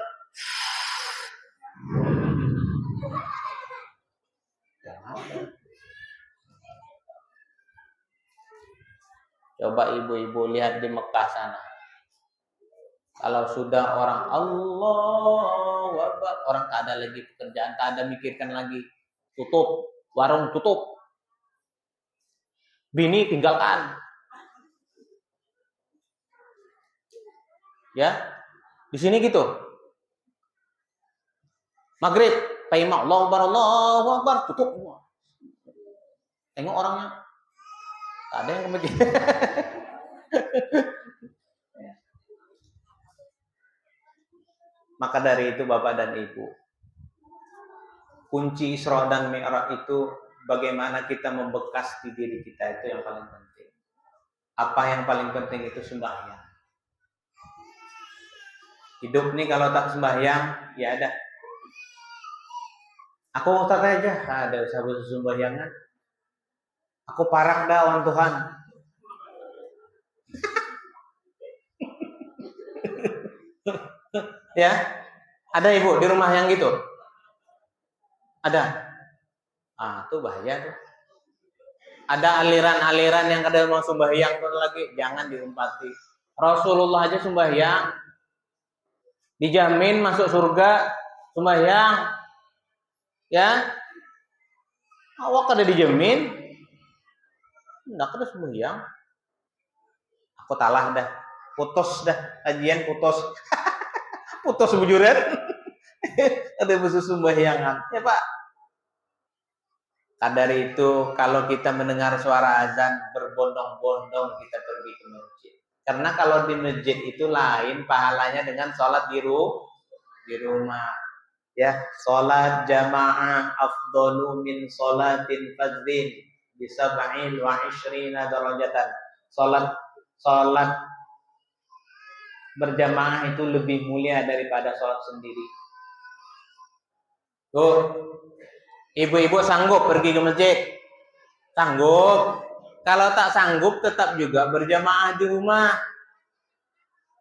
Coba ibu-ibu lihat di Mekah sana. Kalau sudah orang Allahu Akbar, orang tak ada lagi pekerjaan, tak ada mikirkan lagi. Tutup, warung tutup. Bini tinggalkan. Ya, di sini gitu. Maghrib, Paima Allahu Akbar, tutup. Tengok orangnya. Tak ada yang kepikiran. Maka dari itu Bapak dan Ibu, kunci Isra dan Mi'raj itu bagaimana kita membekas di diri kita, itu yang paling penting. Apa yang paling penting itu sembahyang. Hidup nih kalau tak sembahyang, ya ada. Aku Ustaz aja, ada usah sembahyangan. Aku parak dah orang Tuhan. Ya, ada ibu di rumah yang gitu? Ada. Tuh bahaya tuh. Ada aliran-aliran yang kadang mau sembahyang tuh lagi, jangan diumpati. Rasulullah aja sembahyang, dijamin masuk surga, sembahyang. Ya, awak kada dijamin, nggak kada sembahyang. Aku talah dah, putus dah, kajian putus, putus bujuran. Ada musuh sembahyangan, ya Pak. Dari itu kalau kita mendengar suara azan berbondong-bondong kita pergi ke masjid. Karena kalau di masjid itu lain pahalanya dengan sholat di rumah. Ya, sholat jamaah afdalu min sholatin fadzin bisab'in wa ishrina darajatan. Sholat berjamaah itu lebih mulia daripada sholat sendiri. Tuh, ibu-ibu sanggup pergi ke masjid? Sanggup. Kalau tak sanggup tetap juga berjamaah di rumah.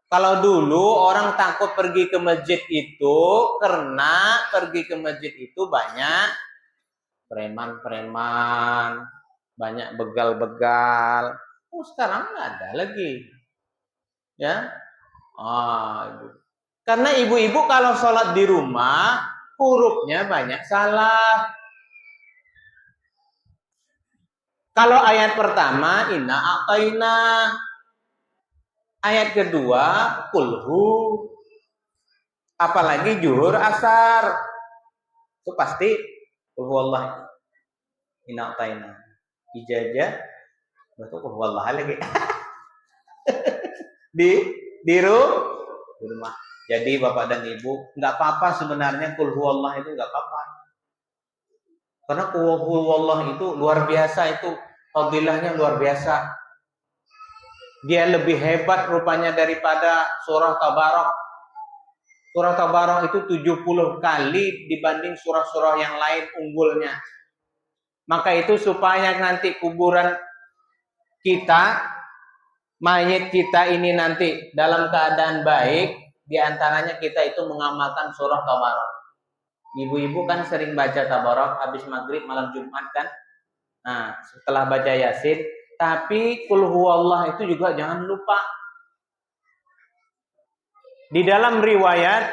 Kalau dulu orang takut pergi ke masjid itu karena pergi ke masjid itu banyak preman-preman, banyak begal-begal. Oh, sekarang nggak ada lagi. Ya. Ibu. Karena ibu-ibu kalau sholat di rumah hurufnya banyak salah. Kalau ayat pertama inna a'taina, ayat kedua kulhu, apalagi zuhur asar, itu pasti kulhu Allah inna a'taina. Ijazah betul kulhu Allah lagi. di rumah. Jadi Bapak dan Ibu, nggak apa-apa sebenarnya kulhu Allah itu nggak apa-apa. Karena kulhu Allah itu luar biasa, itu fadilahnya luar biasa. Dia lebih hebat rupanya daripada surah Tabarok. Surah Tabarok itu 70 kali dibanding surah-surah yang lain unggulnya. Maka itu supaya nanti kuburan kita, mayit kita ini nanti dalam keadaan baik, diantaranya kita itu mengamalkan surah Tabarok. Ibu-ibu kan sering baca Tabarok habis maghrib malam Jumat kan. Nah, setelah baca Yasin, tapi Qul huwallah itu juga jangan lupa. Di dalam riwayat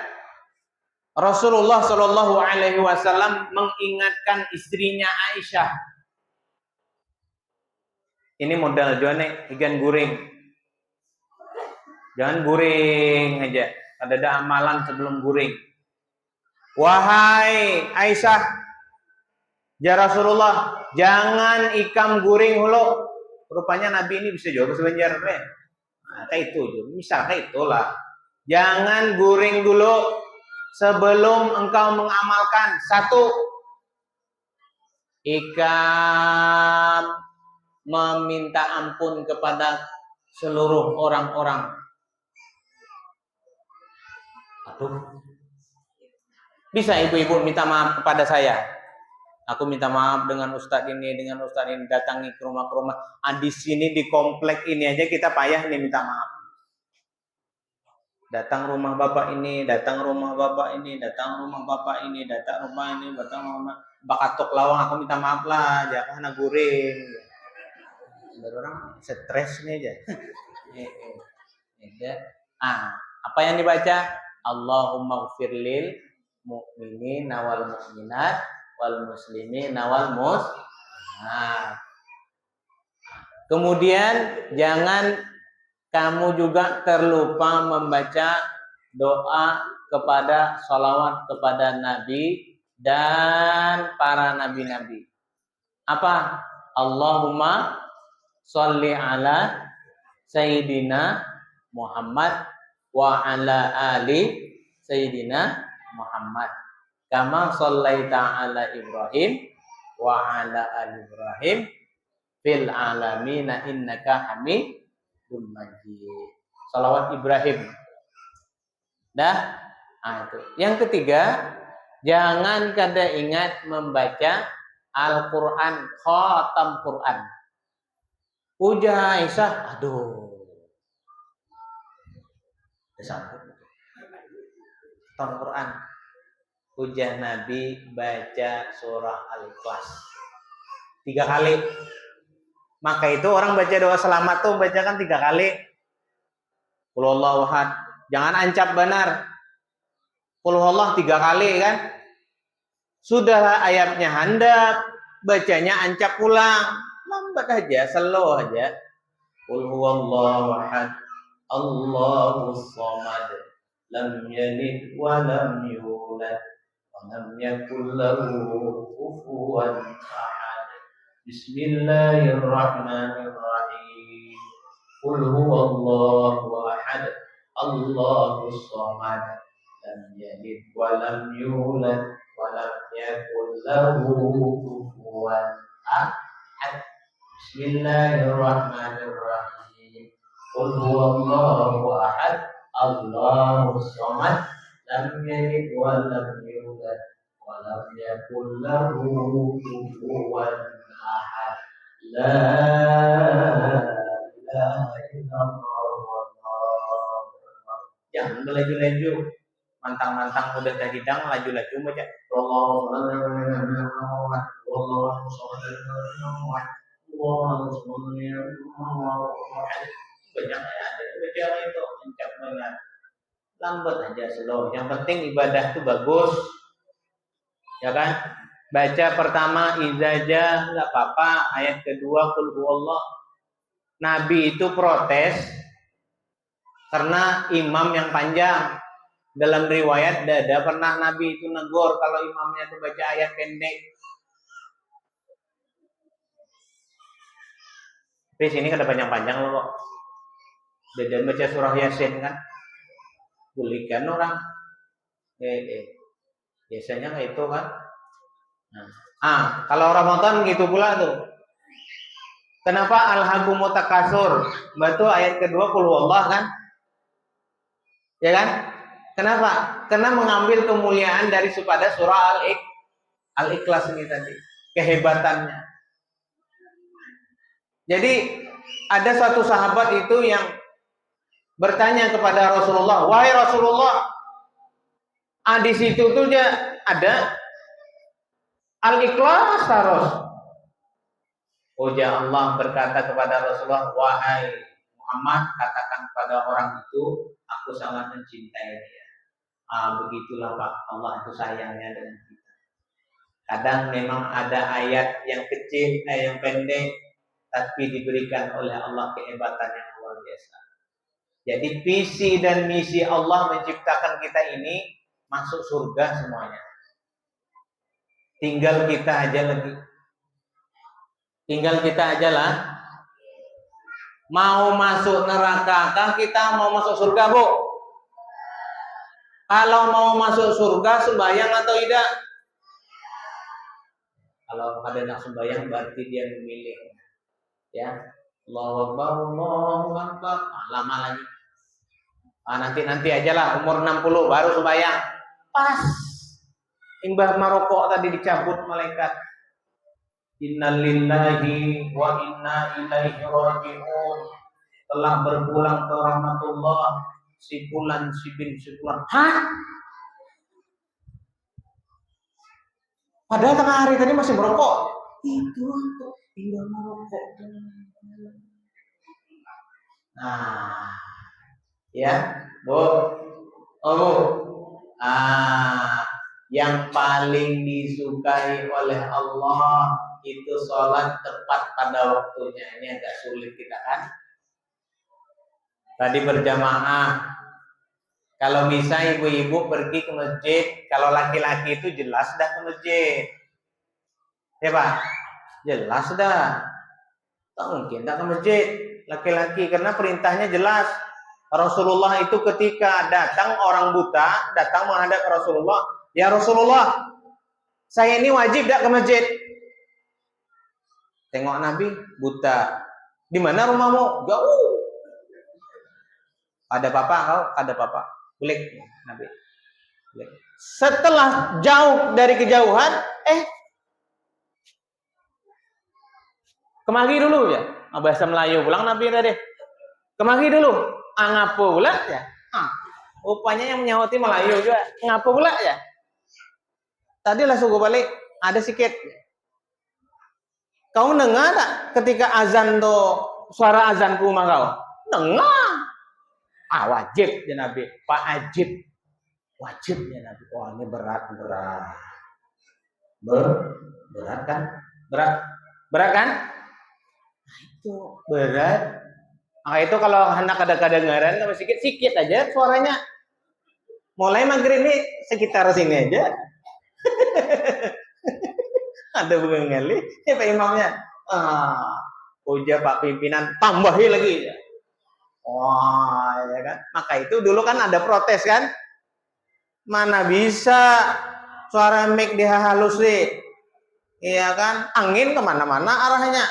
Rasulullah Shallallahu Alaihi Wasallam mengingatkan istrinya Aisyah. Ini modal jone, ikan guring. Jangan guring aja. Ada amalan sebelum guring. Wahai Aisyah, ya Rasulullah, jangan ikam guring hulu. Rupanya Nabi ini bisa juga sebenarnya. Kayak itu, misal kayak itulah. Jangan guring dulu sebelum engkau mengamalkan. Satu, ikam meminta ampun kepada seluruh orang-orang. Aduh. Bisa ibu-ibu minta maaf kepada saya. Aku minta maaf dengan ustadz ini, datangi ke rumah. Di sini di komplek ini aja kita payah nih minta maaf. Datang rumah bapak ini, datang rumah bapak ini, datang rumah bapak ini, datang rumah ini, datang rumah bakatok lawang. Aku minta maaf lah, jangan guring. Ada orang stres nih aja. Apa yang dibaca? Allahumma gfirlil mu'minin wal mu'minat wal muslimin wal muslimat. Kemudian jangan kamu juga terlupa membaca doa kepada salawat kepada Nabi dan para nabi-nabi. Apa? Allahumma sholli ala Sayyidina Muhammad wa ala ali Sayyidina Muhammad kama shallaita ala Ibrahim wa ala ali Ibrahim fil alamina innaka Hamidum Majid. Salawat Ibrahim. Dah? Nah, itu. Yang ketiga, jangan kada ingat membaca Al-Quran, khatam Quran. Ujar Aisyah, aduh. Khatam Quran. Ujar Nabi baca surah Al-Ikhlas 3 kali. Maka itu orang baca doa selamat tuh bacakan 3 kali. Qul huwallahu ahad. Jangan ancap benar. Qul huwallahu 3 kali kan. Sudah ayatnya handap, bacanya ancap pulang. Lambat aja, slow aja. Qul huwallahu ahad. Allahus samad. Lam yalid wa lam yulad wa lam yakul lahu kufuwan ahad. Bismillahirrahmanirrahim. Qul huwallahu ahad. Allahus samad. Lam yalid wa lam yulad wa lam yakul lahu kufuwan ahad. Bismillahirrahmanirrahim. Qul huwallahu ahad. Allahus samad. Lam yalid wa lam yulad wa lam yakul lahu kufuwan ahad. La ilaha illallah. Jangan melaju-laju, mantang-mantang udah tadi hidang laju-laju baca banyak baca itu encap banget, lambat aja slow. Yang penting ibadah itu bagus, ya kan? Baca pertama izaja nggak apa-apa, ayat kedua qul huwallah. Nabi itu protes karena imam yang panjang. Dalam riwayat ada pernah Nabi itu negor kalau imamnya itu baca ayat pendek. Di sini kada panjang-panjang loh kok. Beda baca surah Yasin kan. Bulikan orang. Biasanya kayak itu kan. Nah, kalau Ramadan gitu pula tuh. Kenapa alhaqumut takasur? Batu ayat kedua qul huwallah kan? Ya kan? Kenapa? Karena mengambil kemuliaan dari pada surah Al-Ikhlas ini tadi. Kehebatannya. Jadi ada suatu sahabat itu yang bertanya kepada Rasulullah, "Wahai Rasulullah, di situ tuh ada Al-Ikhlas terus." Ujar Allah berkata kepada Rasulullah, "Wahai Muhammad, katakan kepada orang itu, aku sangat mencintai dia." Begitulah Pak, Allah itu sayangnya dengan kita. Kadang memang ada ayat yang kecil, yang pendek, tapi diberikan oleh Allah kehebatan yang luar biasa. Jadi visi dan misi Allah menciptakan kita ini masuk surga semuanya. Tinggal kita aja lah. Mau masuk neraka kah kita mau masuk surga, Bu? Kalau mau masuk surga sembahyang atau tidak? Kalau ada nak sembahyang berarti dia memilih. Ya. Allahu Akbar. Lama lagi. Nanti aja lah umur 60 baru sembahyang. Pas. Imbah marokok tadi dicabut malaikat. Innalillahi wa inna ilaihi raji'un. Telah berpulang ke rahmatullah si fulan. Hah? Padahal tengah hari tadi masih merokok. Itu untuk tinggal merokok. Nah, ya, Bu. Bu. Yang paling disukai oleh Allah itu sholat tepat pada waktunya. Ini agak sulit kita kan. Tadi berjamaah. Kalau bisa ibu-ibu pergi ke masjid, kalau laki-laki itu jelas dah ke masjid. Ya Pak? Jelas dah. Tak mungkin, tak ke masjid laki-laki karena perintahnya jelas. Rasulullah itu ketika datang orang buta, datang menghadap Rasulullah, "Ya Rasulullah, saya ini wajib tak ke masjid?" Tengok Nabi buta. "Di mana rumahmu?" "Jauh." "Ada papa kau?" "Ada papa." "Boleh." Nabi. Boleh. Setelah jauh dari kejauhan, kemari dulu ya. Bahasa Melayu pulang Nabi tadi. Kemari dulu. Ngapo pula ya? Rupanya yang menyauti Melayu juga. Ngapo pula ya? Tadi langsung gue balik. Ada sikit. Kau dengar tak ketika azan tuh, suara azan ke rumah kau? Dengar. Wajib ya Nabi. Pak Ajib. Wajib ya Nabi. Wah ini berat. Berat kan? Berat kan? Itu berat. Itu kalau anak ada kedengaran kalau sikit aja suaranya. Mulai maghrib ini sekitar sini aja. Ada bunga ngali. Ya Pak Imamnya. Uja Pak Pimpinan tambahin lagi. Wah, ya kan? Maka itu dulu kan ada protes kan? Mana bisa suara mic dihalus sih? Iya kan? Angin kemana-mana arahnya.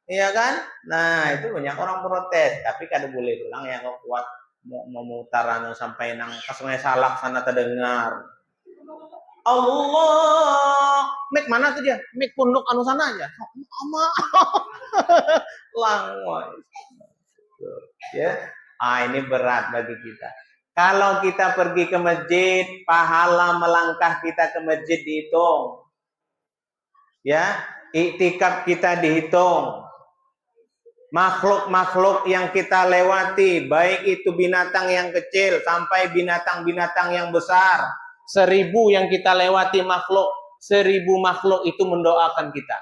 Iya kan? Nah, itu banyak orang protes. Tapi kada boleh bilang ya kau kuat mau mutar sampai nang Sungai Salak sana terdengar. Allah, mic mana tuh dia? Mic pondok sana aja. Langway. Ya. Ini berat bagi kita. Kalau kita pergi ke masjid, pahala melangkah kita ke masjid dihitung. Ya, iktikaf kita dihitung. Makhluk-makhluk yang kita lewati, baik itu binatang yang kecil sampai binatang-binatang yang besar, 1000 yang kita lewati makhluk, 1000 makhluk itu mendoakan kita.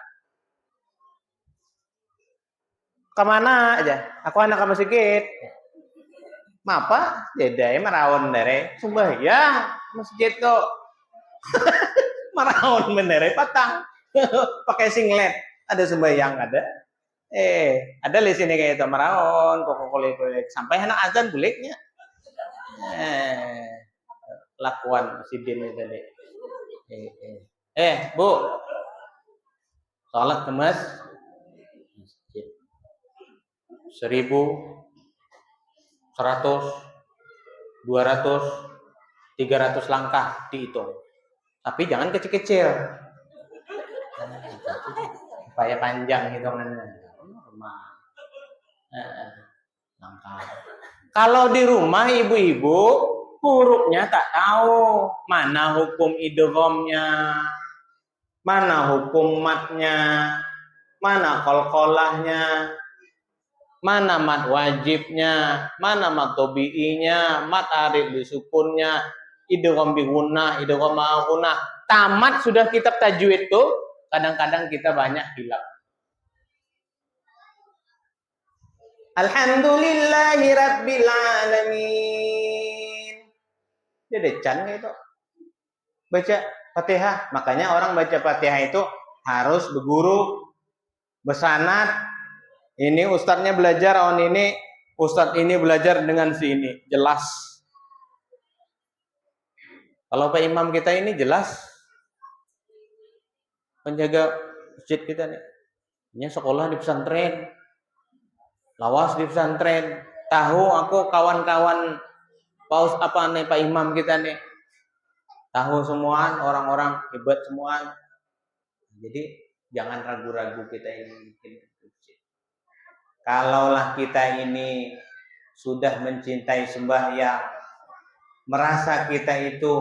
Kemana aja? Aku anak masjid. Mapa? Dedai merawon dere. Sembahyang masjid tuh. Merawon mendere patang. Pakai singlet. Ada sembahyang ada. Ada di sini kayak itu merawon, pokok-pokok sampai anak azan buliknya. Lakuan sidin itu tadi. Bu. Salat ke masjid. 1000, 100, 200, 300 langkah dihitung. Tapi jangan kecil-kecil. Supaya panjang hitungannya. Langkah. Kalau di rumah ibu-ibu hurufnya tak tahu mana hukum idghamnya, mana hukum matnya, mana qalqalahnya, mana mat wajibnya, mana mat tabi'inya, mat arid bisukunnya, idgham bi gunnah, idgham ma gunnah. Tamat sudah kitab tajwid tuh, kadang-kadang kita banyak hilaf. Alhamdulillahi Rabbil Alamin. Dia decan gitu. Baca Fatihah. Makanya orang baca Fatihah itu harus berguru, bersanad. Ini ustadznya belajar ini, ustadz ini belajar dengan si ini. Jelas. Kalau Pak Imam kita ini jelas. Penjaga masjid kita nih. Ini sekolah di pesantren. Lawas di pesantren, tahu aku kawan-kawan paus Pak Imam kita nih, tahu semua orang-orang hebat semua. Jadi jangan ragu-ragu kita ini bikin masjid. Kalaulah kita ini sudah mencintai sembahyang, merasa kita itu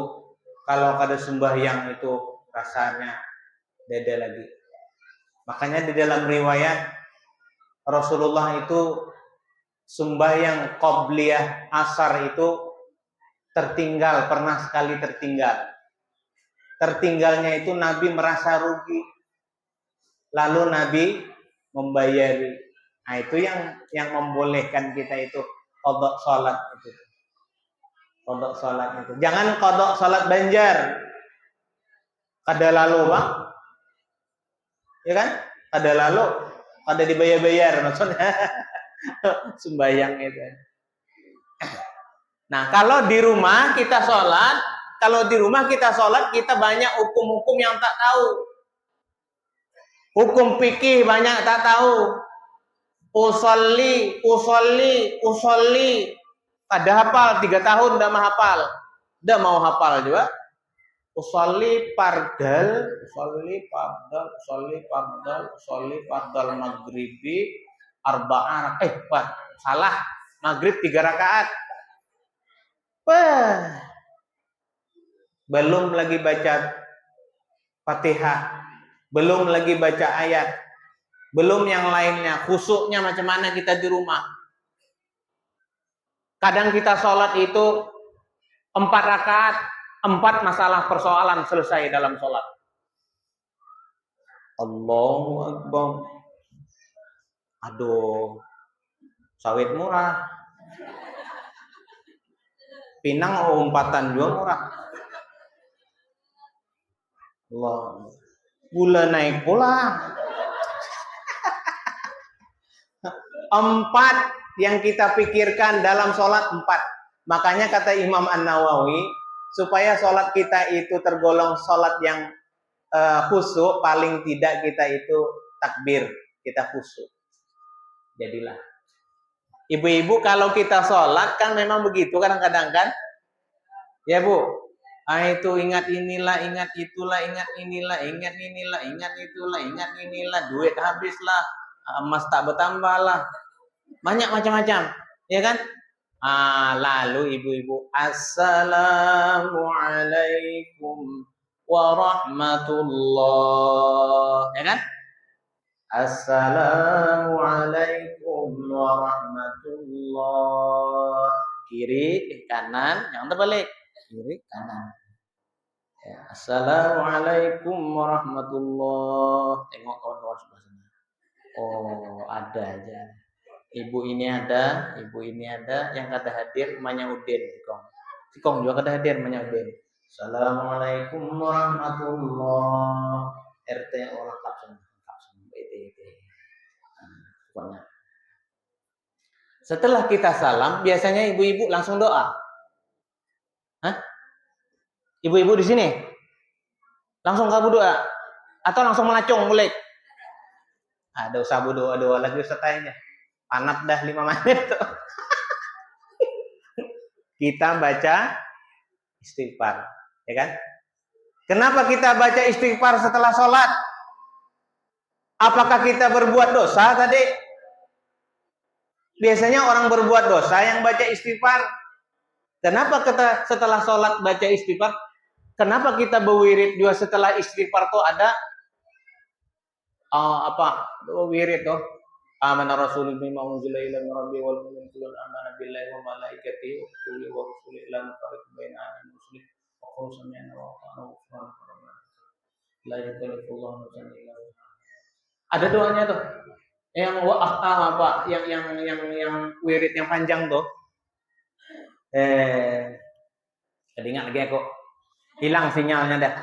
kalau kada sembahyang itu rasanya beda lagi. Makanya di dalam riwayat Rasulullah itu sembahyang qobliyah asar itu tertinggal, pernah sekali tertinggal. Tertinggalnya itu Nabi merasa rugi. Lalu Nabi membayari. Nah, itu yang membolehkan kita itu qada salat itu. Qada salat itu. Jangan qada salat Banjar. Kada lalu, Bang. Ya kan? Kada lalu. pada dibayar-bayar maksudnya. Sembayang itu. Nah, kalau di rumah kita sholat, kita banyak hukum-hukum yang tak tahu. Hukum fikih banyak tak tahu. Usolli. Pada hafal 3 tahun udah mah hafal. Udah mau hafal juga. Usolli fardal maghribi arba'an. Salah. Maghrib 3 rakaat. Belum lagi baca Fatihah, belum lagi baca ayat, belum yang lainnya. Khusyuknya macam mana kita di rumah. Kadang kita sholat itu 4 rakaat, 4 masalah persoalan selesai dalam sholat. Allahu Akbar. Aduh, sawit murah. Pinang umpatan juga murah. Allah. Gula naik pula. 4 yang kita pikirkan dalam sholat 4. Makanya kata Imam An-Nawawi, supaya sholat kita itu tergolong sholat yang khusyuk, paling tidak kita itu takbir, kita khusyuk. Jadilah. Ibu-ibu kalau kita sholat kan memang begitu kadang-kadang kan? Ya Bu, itu ingat inilah, ingat itulah, ingat inilah, ingat inilah, ingat itulah, ingat inilah, duit habislah, emas tak bertambah lah, banyak macam-macam, ya kan? Lalu ibu-ibu, assalamualaikum warahmatullah, ya kan? Assalamualaikum warahmatullah. Kiri, kanan, jangan terbalik. Kiri, kanan. Ya, assalamualaikum warahmatullah. Tengok kawan-kawan sebelah sana. Oh, ada aja. Ibu ini ada. Yang kata hadir, emaknya Udin. Sikong juga kata hadir, emaknya Udin. Assalamualaikum warahmatullah. RT orang kapsen. Setelah kita salam, biasanya ibu-ibu langsung doa. Ibu-ibu di sini langsung kamu doa atau langsung melacung mulai? Ada usah doa lagi setanya. Panat dah 5 menit tuh. Kita baca istighfar, ya kan? Kenapa kita baca istighfar setelah sholat? Apakah kita berbuat dosa tadi? Biasanya orang berbuat dosa yang baca istighfar. Kenapa kita setelah sholat baca istighfar? Kenapa kita berwirid juga setelah istighfar tuh ada wirid tuh? Amana rasulullah bima unzila ila rabbi wal mu'minun kullun amana billahi wa malaikatihi wa kutubihi wa rusulihi la nufarriqu baina ahadin min rusulihi wa qalu sami'na wa ata'na la yukallifullahu nafsan illa wus'aha. Ada doanya tuh. Yang yang wirid yang panjang tuh. Ingat lagi kok. Hilang sinyalnya dah.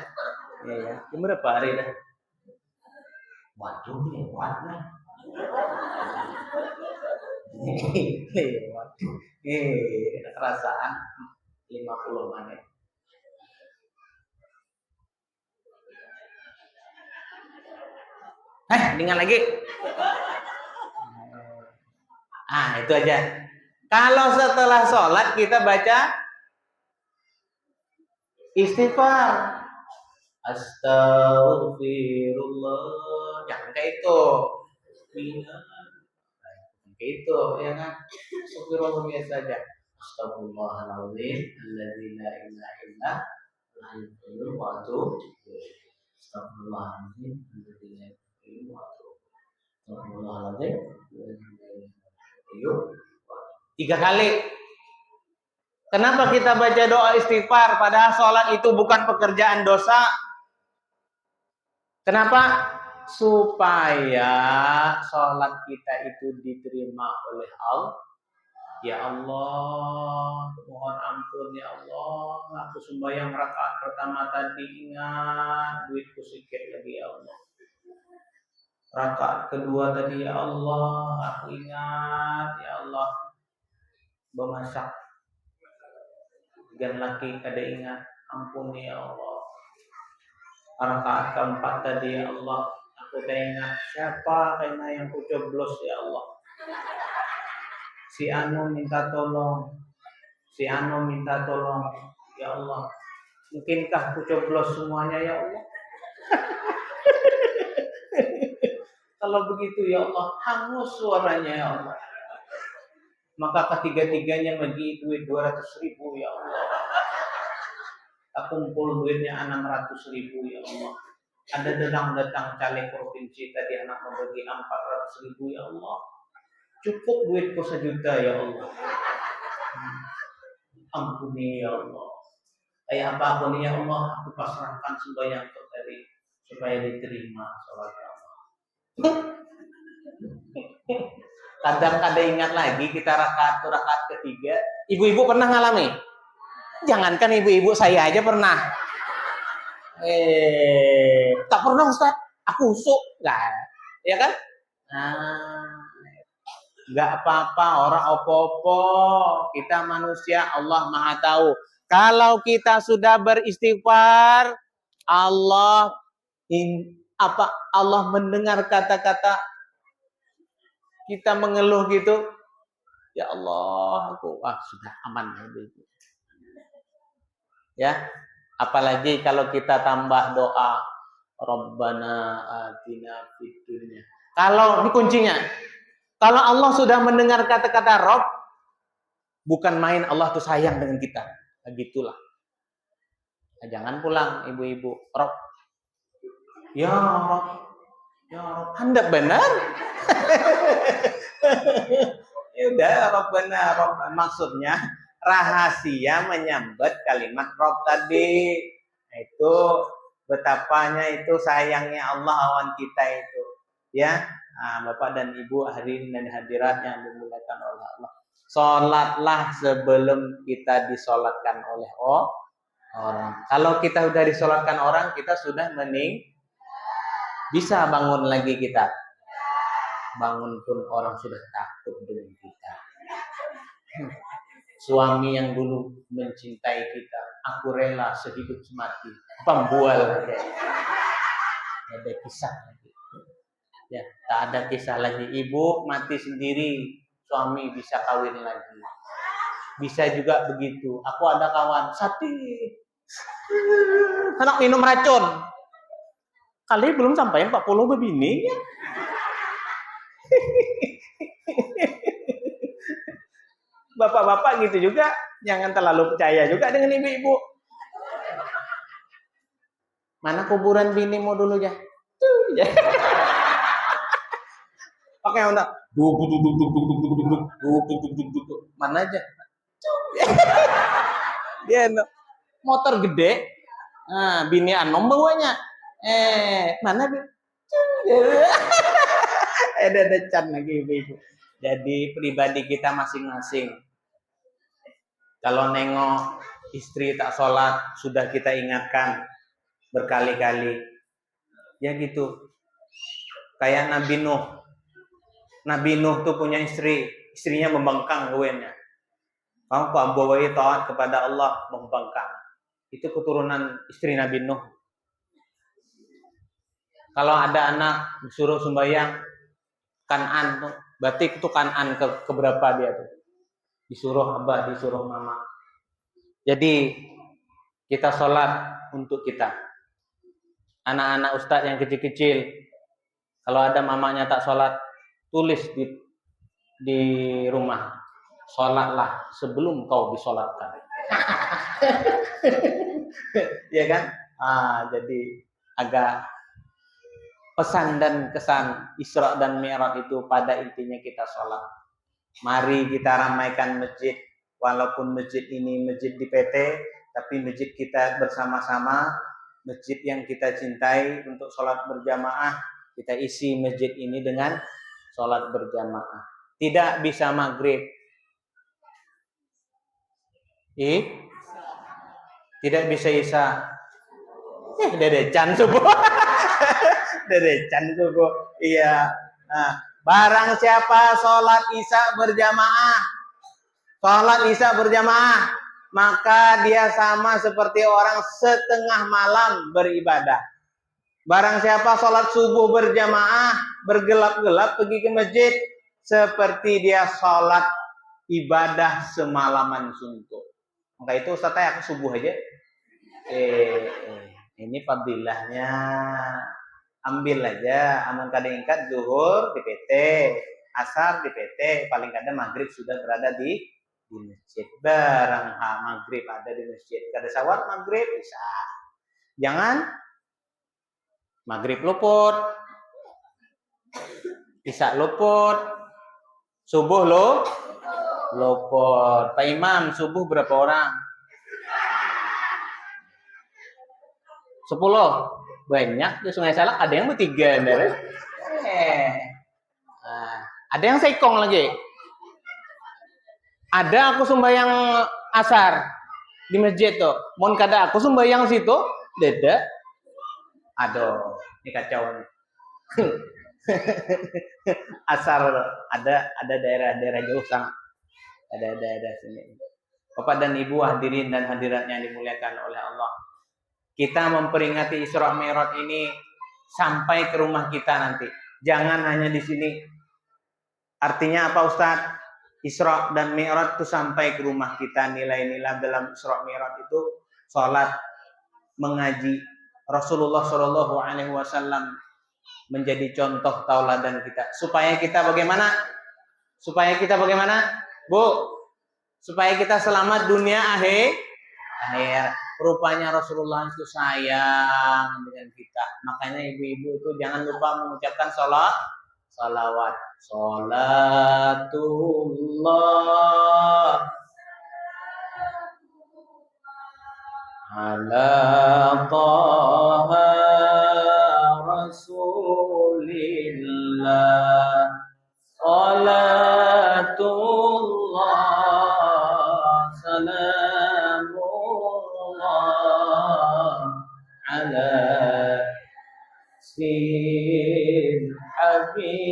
Iya. Berapa hari dah? Waduh, lewat lah. Lewat. Perasaan 50 menit. Dengar lagi. Itu aja. Kalau setelah sholat kita baca istighfar. Astagfirullah. Jangan kayak itu. Kayak itu, ya kan? Astagfirullah biasa aja. Astagfirullahaladzim. Alladzi la ilaha illa huwal qayyum wa atubu ilaih. Astagfirullahaladzim. Alladzi la ilaha illa huwal qayyum. Astagfirullahaladzim. 3 kali. Kenapa kita baca doa istighfar padahal sholat itu bukan pekerjaan dosa? Kenapa? Supaya sholat kita itu diterima oleh Allah. Ya Allah, mohon ampun ya Allah. Aku sembahyang rakaat pertama tadi ingat duitku sedikit lagi ya Allah. Rakaat kedua tadi, ya Allah, aku ingat, ya Allah, bemasak. Dan laki kada ingat, ampuni ya Allah. Rakaat keempat tadi, ya Allah, aku ingat siapa kena yang kucoblos, ya Allah. Si Anu minta tolong, si Anu minta tolong, ya Allah. Mungkinkah kucoblos semuanya, ya Allah? Kalau begitu, ya Allah, hangus suaranya, ya Allah. Maka ketiga-tiganya bagi duit 200.000, ya Allah. Tak kumpul duitnya 600.000, ya Allah. Ada datang caleg provinsi tadi anak membagi 400.000, ya Allah. Cukup duitku 1 juta, ya Allah. Ampuni, ya Allah. Kayak apapun, ya Allah, aku pasrahkan sembahyangku tadi supaya diterima sholat Allah. Kadang kada ingat lagi kita rakaat ketiga. Ibu-ibu pernah ngalami? Jangankan ibu-ibu, saya aja pernah. Tak pernah Ustaz, aku usuk. Enggak, ya kan? Enggak apa-apa, orang opo-opo. Kita manusia, Allah Maha tahu. Kalau kita sudah beristighfar, Allah mendengar kata-kata kita mengeluh gitu. Ya Allah, aku sudah aman itu. Ya. Apalagi kalau kita tambah doa Rabbana atina fid dunya. Kalau ini kuncinya. Kalau Allah sudah mendengar kata-kata Rabb, bukan main, Allah tuh sayang dengan kita. Begitulah. Nah, jangan pulang ibu-ibu. Rabb. Ya Rabb. Ya Rabb. Anda benar? Ya udah, Rabbana Rabb. Maksudnya rahasia menyambut kalimat Rabb tadi. Itu betapanya itu sayangnya Allah awan kita itu. Ya. Bapak dan Ibu hadirin dan hadirat yang dimuliakan oleh Allah. Sholatlah sebelum kita disolatkan oleh orang. Kalau kita sudah disolatkan orang, kita sudah bisa bangun lagi kita. Bangun pun orang sudah takut dengan kita. Suami yang dulu mencintai kita, aku rela sehidup semati. Pembual. Ada kisah lagi. Ya, tak ada kisah lagi. Ibu mati sendiri, suami bisa kawin lagi. Bisa juga begitu. Aku ada kawan, sakit. Anak minum racun. Kali belum sampai 40 begini. Bapak-bapak gitu juga, jangan terlalu percaya juga dengan ibu-ibu. Mana kuburan binimu dulu ya? Pakai onda. Mana aja? Dia motor gede. Nah, bini anom bawanya. Mana bi? Ada can lagi ibu-ibu. Jadi pribadi kita masing-masing. Kalau nengok istri tak sholat, sudah kita ingatkan berkali-kali. Ya gitu. Kayak Nabi Nuh. Nabi Nuh tuh punya istri, istrinya membangkang guenya. Kamu pambawai taat kepada Allah membangkang. Itu keturunan istri Nabi Nuh. Kalau ada anak disuruh sembahyang Kan'an tuh, berarti itu Kan'an ke berapa dia tuh? Disuruh abah, disuruh mama. Jadi kita sholat untuk kita. Anak-anak ustadz yang kecil-kecil, kalau ada mamanya tak sholat, tulis di rumah, sholatlah sebelum kau disolatkan. Ya kan? Jadi agak pesan dan kesan Isra dan Mi'raj itu pada intinya kita sholat. Mari kita ramaikan masjid, walaupun masjid ini masjid di PT, tapi masjid kita bersama-sama, masjid yang kita cintai untuk sholat berjamaah, kita isi masjid ini dengan sholat berjamaah. Tidak bisa maghrib. Tidak bisa isya. Dedecan semua. Derecan kuku. Iya. Nah, barang siapa sholat isya berjamaah, maka dia sama seperti orang setengah malam beribadah. Barang siapa sholat subuh berjamaah, bergelap-gelap pergi ke masjid, seperti dia sholat ibadah semalaman suntuk. Maka itu Ustaz, aku subuh aja. Ini fadilahnya. Ambil aja, amun kadang ingkat zuhur di PT, asar di PT, paling kadang maghrib sudah berada di masjid. Barang maghrib ada di masjid. Kada sawat maghrib bisa. Jangan maghrib luput, isya luput, subuh luput. Pak Imam, subuh berapa orang? 10. Banyak di Sungai Salak, ada yang bertiga. Nah, ada yang sekong lagi. Ada aku sembahyang asar di masjid tuh. Mon kada aku sembahyang situ, deda. Aduh, ini kacau nih. Asar ada daerah-daerah jauh sana. Ada daerah sini. Bapak dan Ibu hadirin dan hadirat yang dimuliakan oleh Allah. Kita memperingati Isra Mi'raj ini sampai ke rumah kita nanti. Jangan hanya di sini. Artinya apa Ustaz? Isra dan Mi'raj itu sampai ke rumah kita. Nilai-nilai dalam Isra Mi'raj itu sholat, mengaji. Rasulullah Shallallahu Alaihi Wasallam menjadi contoh tauladan kita. Supaya kita bagaimana? Bu? Supaya kita selamat dunia akhir. Rupanya Rasulullah itu sayang dengan kita. Makanya ibu-ibu itu jangan lupa mengucapkan salawat. Salatullah ala taha rasulillah. Salatullah salamullah ala sin habibillah.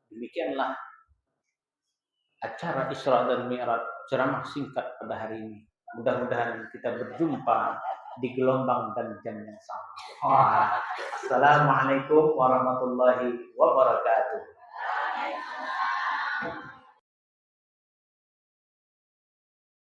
Demikianlah acara Isra dan Mi'raj, ceramah singkat pada hari ini. Mudah-mudahan kita berjumpa di gelombang dan jam yang sama. Assalamualaikum warahmatullahi wabarakatuh.